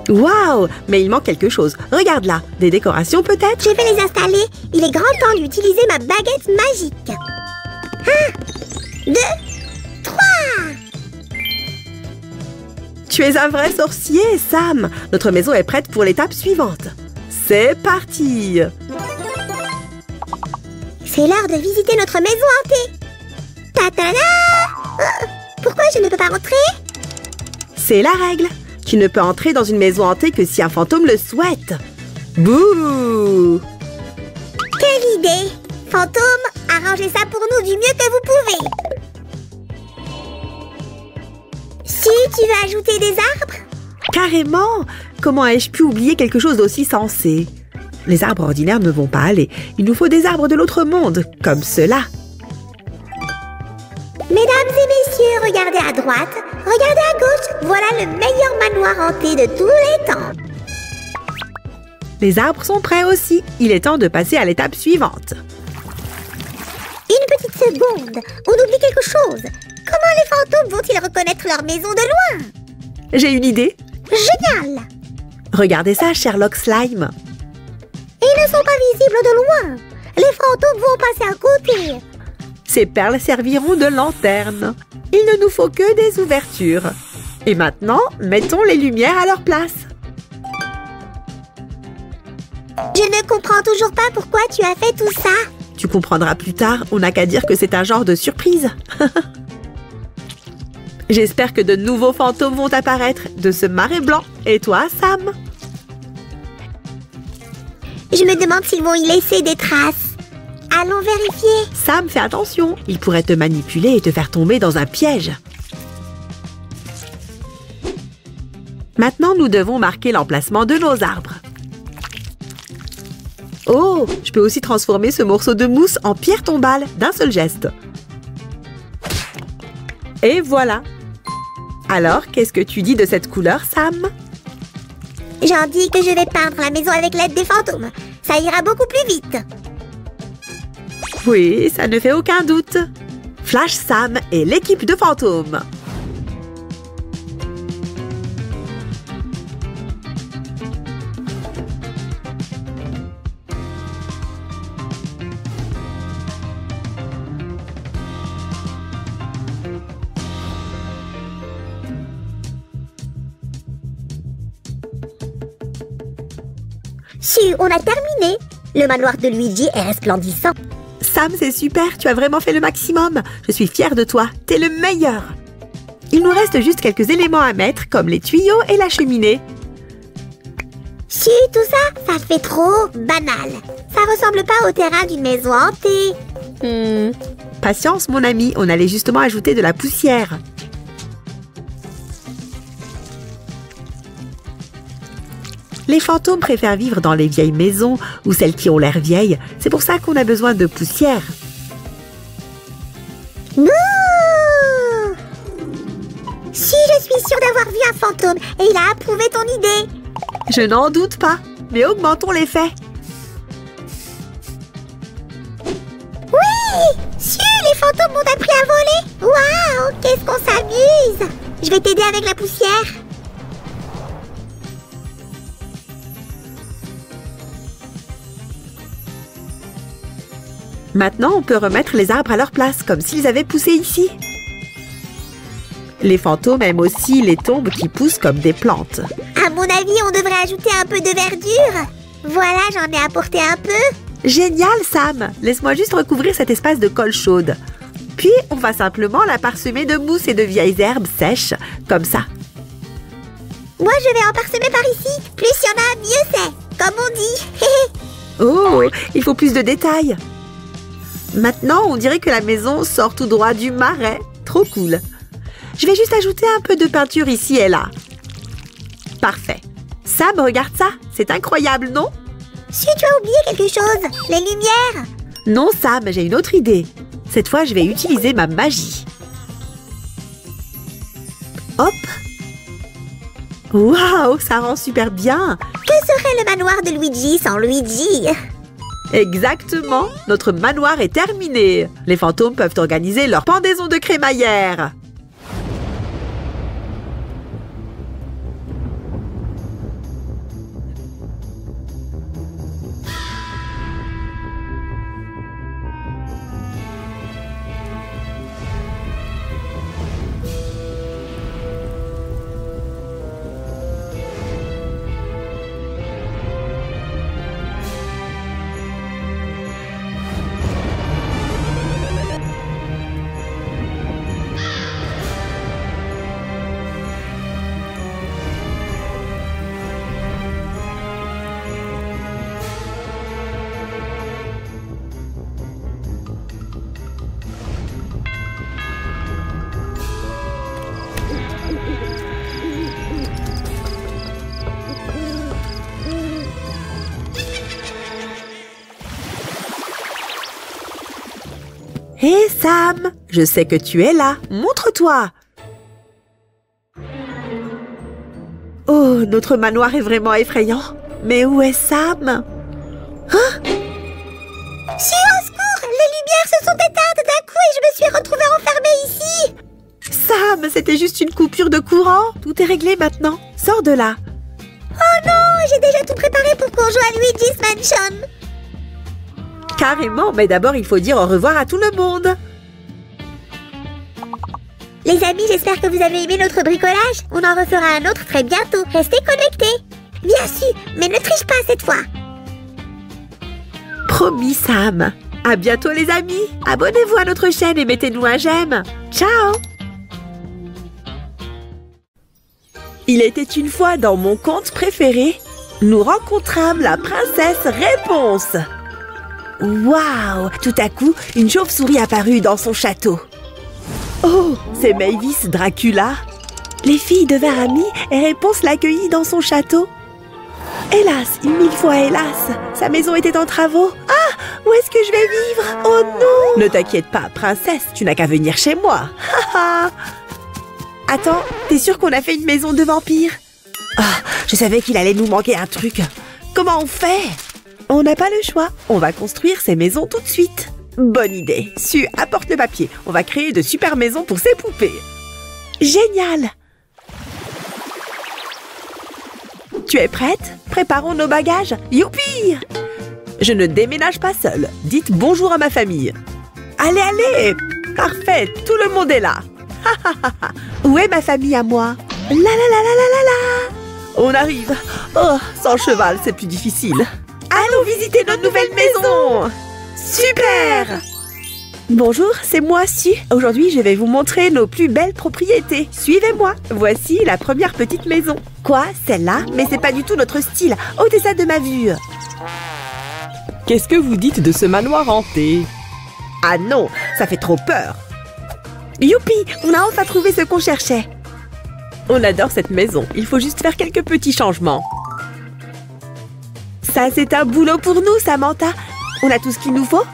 Wouhou! Waouh! Mais il manque quelque chose. Regarde là. Des décorations peut-être? Je vais les installer. Il est grand temps d'utiliser ma baguette magique. 1, 2, 3. Tu es un vrai sorcier, Sam. Notre maison est prête pour l'étape suivante. C'est parti! C'est l'heure de visiter notre maison hantée. Ta-ta-da! Pourquoi je ne peux pas rentrer? C'est la règle. Tu ne peux entrer dans une maison hantée que si un fantôme le souhaite. Bouh! Quelle idée! Fantôme, arrangez ça pour nous du mieux que vous pouvez. Si tu veux ajouter des arbres? Carrément! Comment ai-je pu oublier quelque chose d'aussi sensé? Les arbres ordinaires ne vont pas aller. Il nous faut des arbres de l'autre monde, comme ceux-là. Mesdames et messieurs, regardez à droite, regardez à gauche. Voilà le meilleur manoir hanté de tous les temps. Les arbres sont prêts aussi. Il est temps de passer à l'étape suivante. Une petite seconde, on oublie quelque chose. Comment les fantômes vont-ils reconnaître leur maison de loin? J'ai une idée. Génial! Regardez ça, Sherlock Slime. Ils ne sont pas visibles de loin. Les fantômes vont passer à côté. Ces perles serviront de lanterne. Il ne nous faut que des ouvertures. Et maintenant, mettons les lumières à leur place. Je ne comprends toujours pas pourquoi tu as fait tout ça. Tu comprendras plus tard, on n'a qu'à dire que c'est un genre de surprise. J'espère que de nouveaux fantômes vont apparaître de ce marais blanc. Et toi, Sam? Je me demande s'ils vont y laisser des traces. Allons vérifier. Sam, fais attention. Il pourrait te manipuler et te faire tomber dans un piège. Maintenant, nous devons marquer l'emplacement de nos arbres. Oh, je peux aussi transformer ce morceau de mousse en pierre tombale d'un seul geste. Et voilà. Alors, qu'est-ce que tu dis de cette couleur, Sam? J'en dis que je vais peindre la maison avec l'aide des fantômes. Ça ira beaucoup plus vite. Oui, ça ne fait aucun doute. Flash Sam et l'équipe de fantômes. Si, on a terminé. Le manoir de Luigi est resplendissant. Sam, c'est super, tu as vraiment fait le maximum. Je suis fière de toi, t'es le meilleur. Il nous reste juste quelques éléments à mettre, comme les tuyaux et la cheminée. Si, tout ça, ça fait trop banal. Ça ressemble pas au terrain d'une maison hantée. Patience, mon ami, on allait justement ajouter de la poussière. Les fantômes préfèrent vivre dans les vieilles maisons ou celles qui ont l'air vieilles. C'est pour ça qu'on a besoin de poussière. Bouh! Si, je suis sûre d'avoir vu un fantôme et il a approuvé ton idée. Je n'en doute pas, mais augmentons l'effet. Oui! Si, les fantômes m'ont appris à voler. Waouh! Qu'est-ce qu'on s'amuse! Je vais t'aider avec la poussière. Maintenant, on peut remettre les arbres à leur place, comme s'ils avaient poussé ici. Les fantômes aiment aussi les tombes qui poussent comme des plantes. À mon avis, on devrait ajouter un peu de verdure. Voilà, j'en ai apporté un peu. Génial, Sam! Laisse-moi juste recouvrir cet espace de colle chaude. Puis, on va simplement la parsemer de mousse et de vieilles herbes sèches, comme ça. Moi, je vais en parsemer par ici. Plus il y en a, mieux c'est. Comme on dit. Oh, il faut plus de détails. Maintenant, on dirait que la maison sort tout droit du marais. Trop cool. Je vais juste ajouter un peu de peinture ici et là. Parfait. Sam, regarde ça. C'est incroyable, non? Si, tu as oublié quelque chose. Les lumières. Non, Sam, j'ai une autre idée. Cette fois, je vais utiliser ma magie. Hop! Waouh, ça rend super bien! Que serait le manoir de Luigi sans Luigi? Exactement! Notre manoir est terminé! Les fantômes peuvent organiser leur pendaison de crémaillère! Hé Sam, je sais que tu es là. Montre-toi. Oh, notre manoir est vraiment effrayant. Mais où est Sam? Hein? Si, au secours! Les lumières se sont éteintes d'un coup et je me suis retrouvée enfermée ici! Sam, c'était juste une coupure de courant. Tout est réglé maintenant. Sors de là. Oh non! J'ai déjà tout préparé pour qu'on joue à Luigi's Mansion! Carrément, mais d'abord il faut dire au revoir à tout le monde. Les amis, j'espère que vous avez aimé notre bricolage. On en refera un autre très bientôt. Restez connectés. Bien sûr, mais ne triche pas cette fois. Promis Sam. À bientôt les amis. Abonnez-vous à notre chaîne et mettez-nous un j'aime. Ciao. Il était une fois dans mon conte préféré, nous rencontrâmes la princesse Réponse. Waouh! Tout à coup, une chauve-souris apparut dans son château. Oh, c'est Mavis Dracula. Les filles devinrent amies et Réponse l'accueillit dans son château. Hélas, 1000 fois hélas, sa maison était en travaux. Ah, où est-ce que je vais vivre? Oh non! Ne t'inquiète pas, princesse, tu n'as qu'à venir chez moi. Attends, t'es sûre qu'on a fait une maison de vampires? Ah, je savais qu'il allait nous manquer un truc. Comment on fait? On n'a pas le choix. On va construire ces maisons tout de suite. Bonne idée. Su, apporte le papier. On va créer de super maisons pour ces poupées. Génial! Tu es prête? Préparons nos bagages. Youpi! Je ne déménage pas seule. Dites bonjour à ma famille. Allez, allez! Parfait, tout le monde est là. Où est ma famille à moi? La la la la la la la! On arrive. Oh, sans cheval, c'est plus difficile. Allons visiter notre nouvelle maison! Super! Bonjour, c'est moi, Su. Aujourd'hui, je vais vous montrer nos plus belles propriétés. Suivez-moi. Voici la première petite maison. Quoi? Celle-là? Mais c'est pas du tout notre style. Ôtez ça de ma vue. Qu'est-ce que vous dites de ce manoir hanté? Ah non, ça fait trop peur. Youpi, on a enfin trouvé ce qu'on cherchait. On adore cette maison. Il faut juste faire quelques petits changements. Ça, c'est un boulot pour nous, Samantha. On a tout ce qu'il nous faut?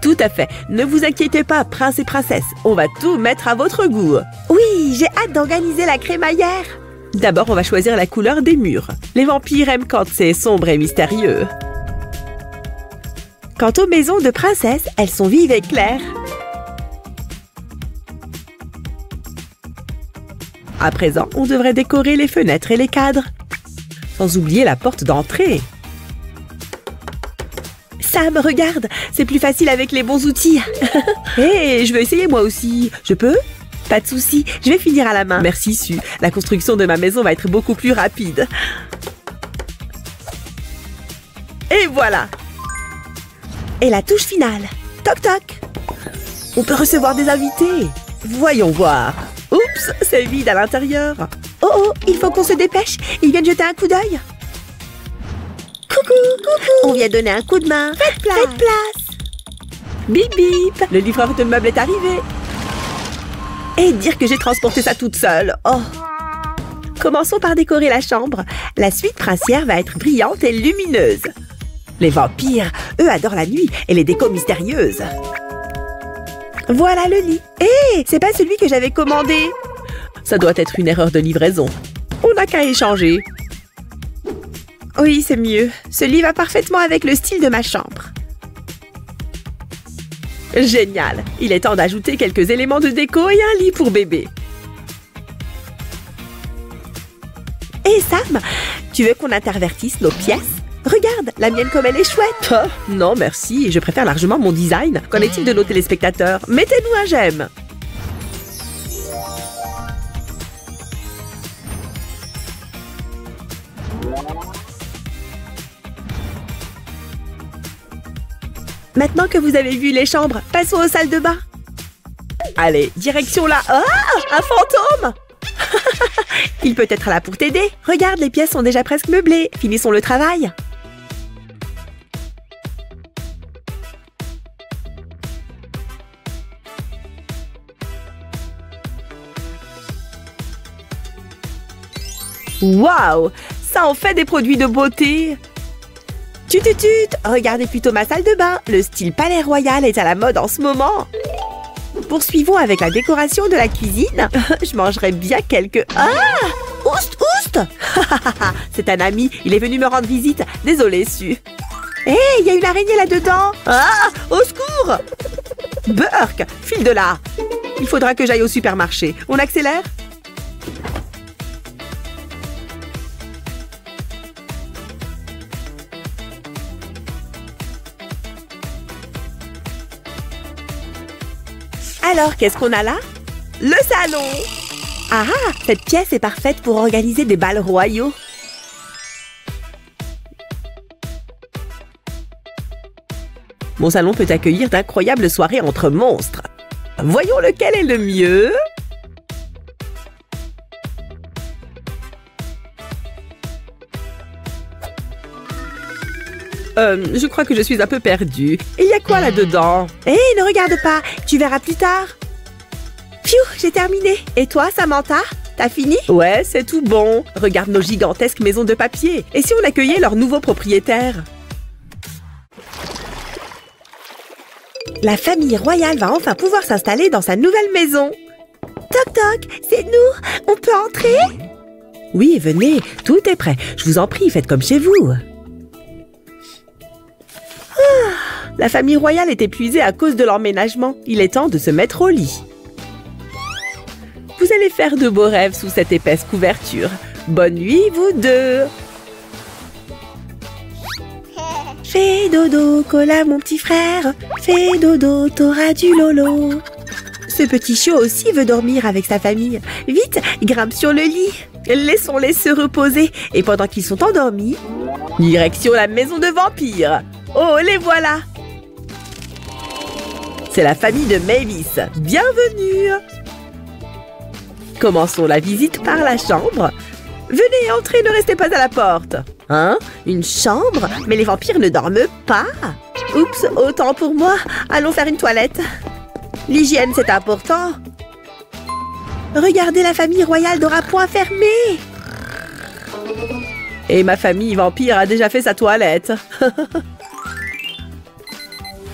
Tout à fait. Ne vous inquiétez pas, prince et princesse. On va tout mettre à votre goût. Oui, j'ai hâte d'organiser la crémaillère. D'abord, on va choisir la couleur des murs. Les vampires aiment quand c'est sombre et mystérieux. Quant aux maisons de princesse, elles sont vives et claires. À présent, on devrait décorer les fenêtres et les cadres. Sans oublier la porte d'entrée. Sam, regarde, c'est plus facile avec les bons outils. Hé, je veux essayer moi aussi. Je peux? Pas de souci, je vais finir à la main. Merci, Su. La construction de ma maison va être beaucoup plus rapide. Et voilà. Et la touche finale. Toc toc. On peut recevoir des invités. Voyons voir. Oups, c'est vide à l'intérieur. Oh oh, il faut qu'on se dépêche. Ils viennent jeter un coup d'œil. Coucou, coucou. On vient donner un coup de main. Faites place. Faites place. Bip bip. Le livreur de meubles est arrivé. Et dire que j'ai transporté ça toute seule. Oh. Commençons par décorer la chambre. La suite princière va être brillante et lumineuse. Les vampires, eux, adorent la nuit et les décos mystérieuses. Voilà le lit. Hé, c'est pas celui que j'avais commandé. Ça doit être une erreur de livraison. On n'a qu'à échanger. Oui, c'est mieux. Ce lit va parfaitement avec le style de ma chambre. Génial. Il est temps d'ajouter quelques éléments de déco et un lit pour bébé. Hé Sam, tu veux qu'on intervertisse nos pièces? Regarde, la mienne comme elle est chouette. Oh, non, merci. Je préfère largement mon design. Qu'en est-il de nos téléspectateurs? Mettez-nous un j'aime. Maintenant que vous avez vu les chambres, passons aux salles de bain. Allez, direction là. Ah, un fantôme! Il peut être là pour t'aider. Regarde, les pièces sont déjà presque meublées. Finissons le travail. Waouh! Ça en fait des produits de beauté. Tut! Regardez plutôt ma salle de bain. Le style palais royal est à la mode en ce moment. Poursuivons avec la décoration de la cuisine. Je mangerai bien quelques... Ah! Oust! C'est un ami. Il est venu me rendre visite. Désolé, Su. Hé, il y a une araignée là-dedans. Ah! Au secours! Burk, file de là. Il faudra que j'aille au supermarché. On accélère? Alors, qu'est-ce qu'on a là? Le salon! Ah, cette pièce est parfaite pour organiser des bals royaux. Mon salon peut accueillir d'incroyables soirées entre monstres. Voyons lequel est le mieux. Je crois que je suis un peu perdue. Il y a quoi là-dedans? Hé, ne regarde pas. Tu verras plus tard. Pfiou, j'ai terminé. Et toi, Samantha? T'as fini? Ouais, c'est tout bon. Regarde nos gigantesques maisons de papier. Et si on accueillait leurs nouveaux propriétaires? La famille royale va enfin pouvoir s'installer dans sa nouvelle maison. Toc toc, c'est nous. On peut entrer? Oui, venez. Tout est prêt. Je vous en prie, faites comme chez vous. La famille royale est épuisée à cause de l'emménagement. Il est temps de se mettre au lit. Vous allez faire de beaux rêves sous cette épaisse couverture. Bonne nuit, vous deux. Fais dodo, cola, mon petit frère. Fais dodo, t'auras du lolo. Ce petit chiot aussi veut dormir avec sa famille. Vite, grimpe sur le lit. Laissons-les se reposer. Et pendant qu'ils sont endormis, direction la maison de vampires. Oh, les voilà! C'est la famille de Mavis. Bienvenue! Commençons la visite par la chambre. Venez, entrez, ne restez pas à la porte. Hein? Une chambre? Mais les vampires ne dorment pas. Oups, autant pour moi. Allons faire une toilette. L'hygiène, c'est important. Regardez, la famille royale n'aura point fermé. Et ma famille vampire a déjà fait sa toilette.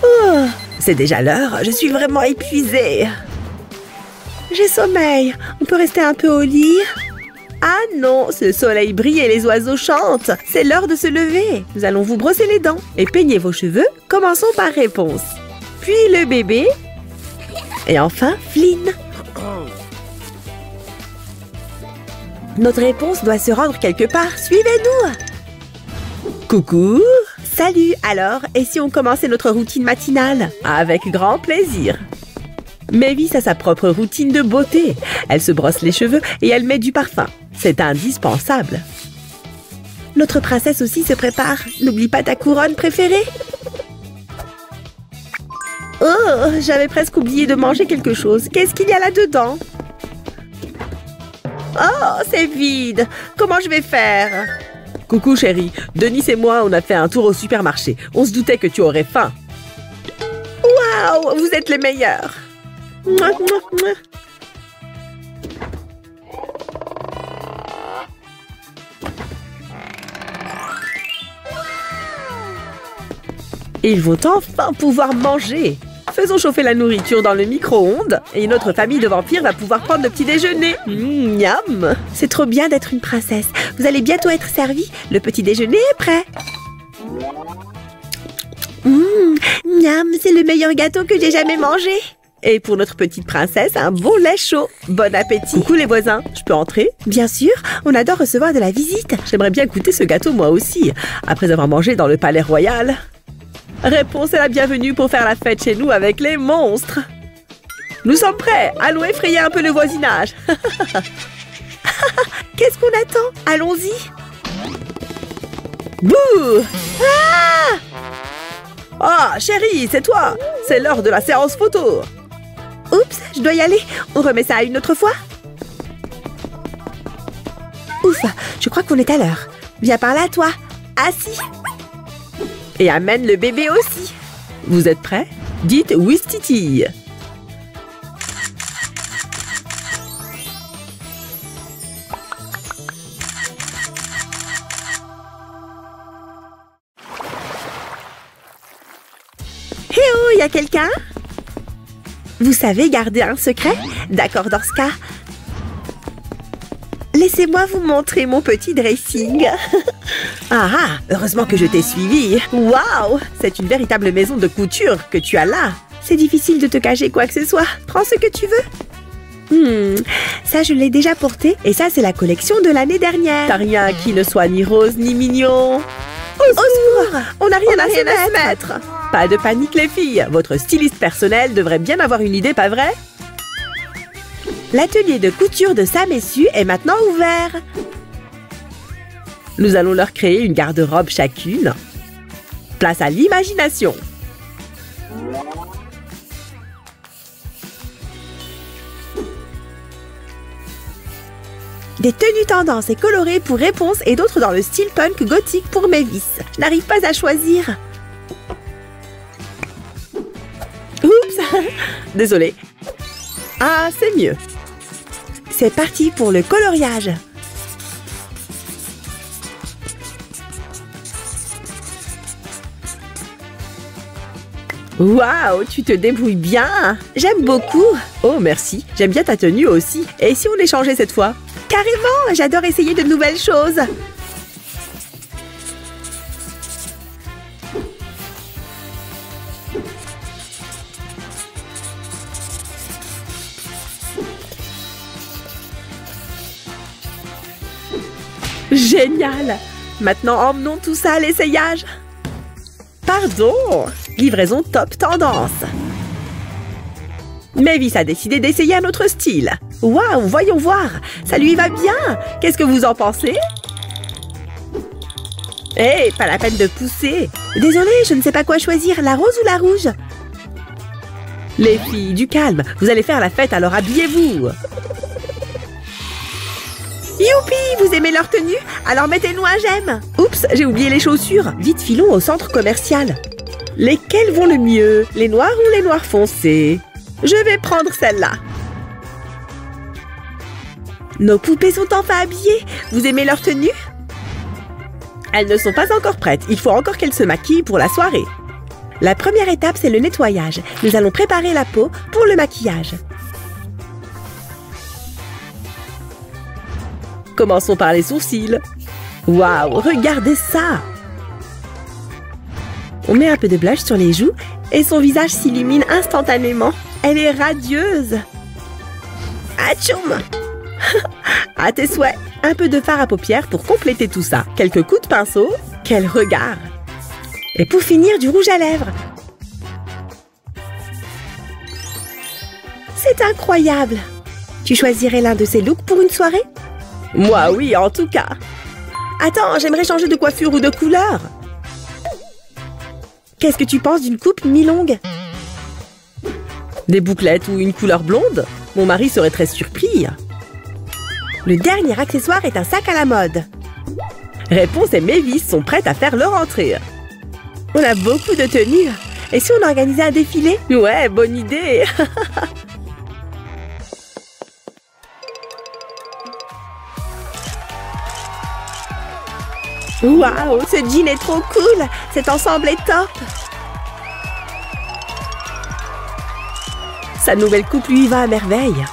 Oh, c'est déjà l'heure, je suis vraiment épuisée. J'ai sommeil, on peut rester un peu au lit? Ah non, ce soleil brille et les oiseaux chantent. C'est l'heure de se lever. Nous allons vous brosser les dents et peigner vos cheveux. Commençons par réponse. Puis le bébé. Et enfin, Flynn. Notre réponse doit se rendre quelque part. Suivez-nous. Coucou. Salut. Alors, et si on commençait notre routine matinale? Avec grand plaisir. Mavis a sa propre routine de beauté. Elle se brosse les cheveux et elle met du parfum. C'est indispensable. Notre princesse aussi se prépare. N'oublie pas ta couronne préférée. Oh, j'avais presque oublié de manger quelque chose. Qu'est-ce qu'il y a là-dedans? Oh, c'est vide. Comment je vais faire? Coucou chérie, Denis et moi, on a fait un tour au supermarché. On se doutait que tu aurais faim. Waouh, vous êtes les meilleurs. Mouah, mouah, mouah. Ils vont enfin pouvoir manger. Faisons chauffer la nourriture dans le micro-ondes et notre famille de vampires va pouvoir prendre le petit déjeuner. Miam! C'est trop bien d'être une princesse. Vous allez bientôt être servie. Le petit déjeuner est prêt. Miam, c'est le meilleur gâteau que j'ai jamais mangé. Et pour notre petite princesse, un bon lait chaud. Bon appétit. Coucou les voisins, je peux entrer? Bien sûr, on adore recevoir de la visite. J'aimerais bien goûter ce gâteau moi aussi, après avoir mangé dans le palais royal. Réponse est la bienvenue pour faire la fête chez nous avec les monstres. Nous sommes prêts, allons effrayer un peu le voisinage. Qu'est-ce qu'on attend? Allons-y. Bouh! Ah, chérie, c'est toi! C'est l'heure de la séance photo. Oups, je dois y aller. On remet ça à une autre fois? Ouf, je crois qu'on est à l'heure. Viens par là, toi. Assis. Et amène le bébé aussi. Vous êtes prêts? Dites Ouistiti. Hé oh, y a quelqu'un? Vous savez garder un secret? D'accord, dans ce cas. Laissez-moi vous montrer mon petit dressing. Heureusement que je t'ai suivi. Waouh! C'est une véritable maison de couture que tu as là. C'est difficile de te cacher quoi que ce soit. Prends ce que tu veux. Ça, je l'ai déjà porté. Et ça, c'est la collection de l'année dernière. T'as rien qui ne soit ni rose ni mignon. Au secours! On n'a rien à se mettre. Pas de panique les filles. Votre styliste personnel devrait bien avoir une idée, pas vrai? L'atelier de couture de Sam et Sue est maintenant ouvert. Nous allons leur créer une garde-robe chacune. Place à l'imagination. Des tenues tendance et colorées pour Réponse et d'autres dans le style punk gothique pour Mavis. Je n'arrive pas à choisir. Oups! Désolée. Ah, c'est mieux. C'est parti pour le coloriage. Waouh, tu te débrouilles bien. J'aime beaucoup. Oh, merci. J'aime bien ta tenue aussi. Et si on échangeait cette fois? Carrément, j'adore essayer de nouvelles choses. Génial! Maintenant, emmenons tout ça à l'essayage. Pardon! Livraison top tendance. Mavis a décidé d'essayer un autre style. Waouh, voyons voir. Ça lui va bien. Qu'est-ce que vous en pensez? Hé, pas la peine de pousser. Désolée, je ne sais pas quoi choisir, la rose ou la rouge? Les filles, du calme. Vous allez faire la fête, alors habillez-vous. Youpi, vous aimez leur tenue? Alors mettez-nous un j'aime. Oups, j'ai oublié les chaussures. Vite, filons au centre commercial. Lesquelles vont le mieux? Les noirs ou les noirs foncés? Je vais prendre celle-là. Nos poupées sont enfin habillées. Vous aimez leur tenue? Elles ne sont pas encore prêtes. Il faut encore qu'elles se maquillent pour la soirée. La première étape, c'est le nettoyage. Nous allons préparer la peau pour le maquillage. Commençons par les sourcils. Waouh, regardez ça! On met un peu de blush sur les joues et son visage s'illumine instantanément. Elle est radieuse. Atchoum! À tes souhaits. Un peu de fard à paupières pour compléter tout ça. Quelques coups de pinceau. Quel regard! Et pour finir, du rouge à lèvres. C'est incroyable! Tu choisirais l'un de ces looks pour une soirée? Moi, oui, en tout cas. Attends, j'aimerais changer de coiffure ou de couleur. Qu'est-ce que tu penses d'une coupe mi-longue? Des bouclettes ou une couleur blonde? Mon mari serait très surpris. Le dernier accessoire est un sac à la mode. Réponse et Mavis sont prêtes à faire leur entrée. On a beaucoup de tenues. Et si on organisait un défilé? Ouais, bonne idée. Waouh, ce jean est trop cool. Cet ensemble est top. Sa nouvelle coupe lui va à merveille.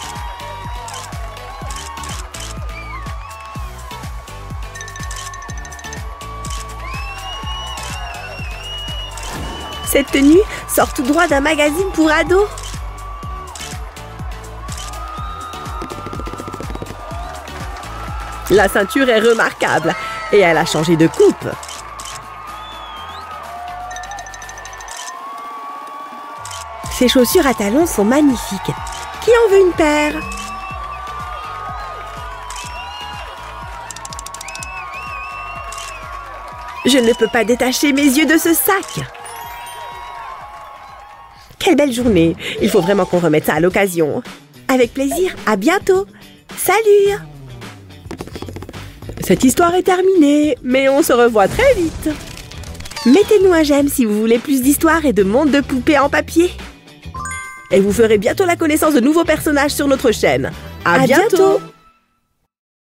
Cette tenue sort tout droit d'un magazine pour ados. La ceinture est remarquable et elle a changé de coupe. Ces chaussures à talons sont magnifiques. Qui en veut une paire? Je ne peux pas détacher mes yeux de ce sac. Quelle belle journée! Il faut vraiment qu'on remette ça à l'occasion. Avec plaisir, à bientôt. Salut! Cette histoire est terminée, mais on se revoit très vite. Mettez-nous un j'aime si vous voulez plus d'histoires et de mondes de poupées en papier. Et vous ferez bientôt la connaissance de nouveaux personnages sur notre chaîne. À bientôt.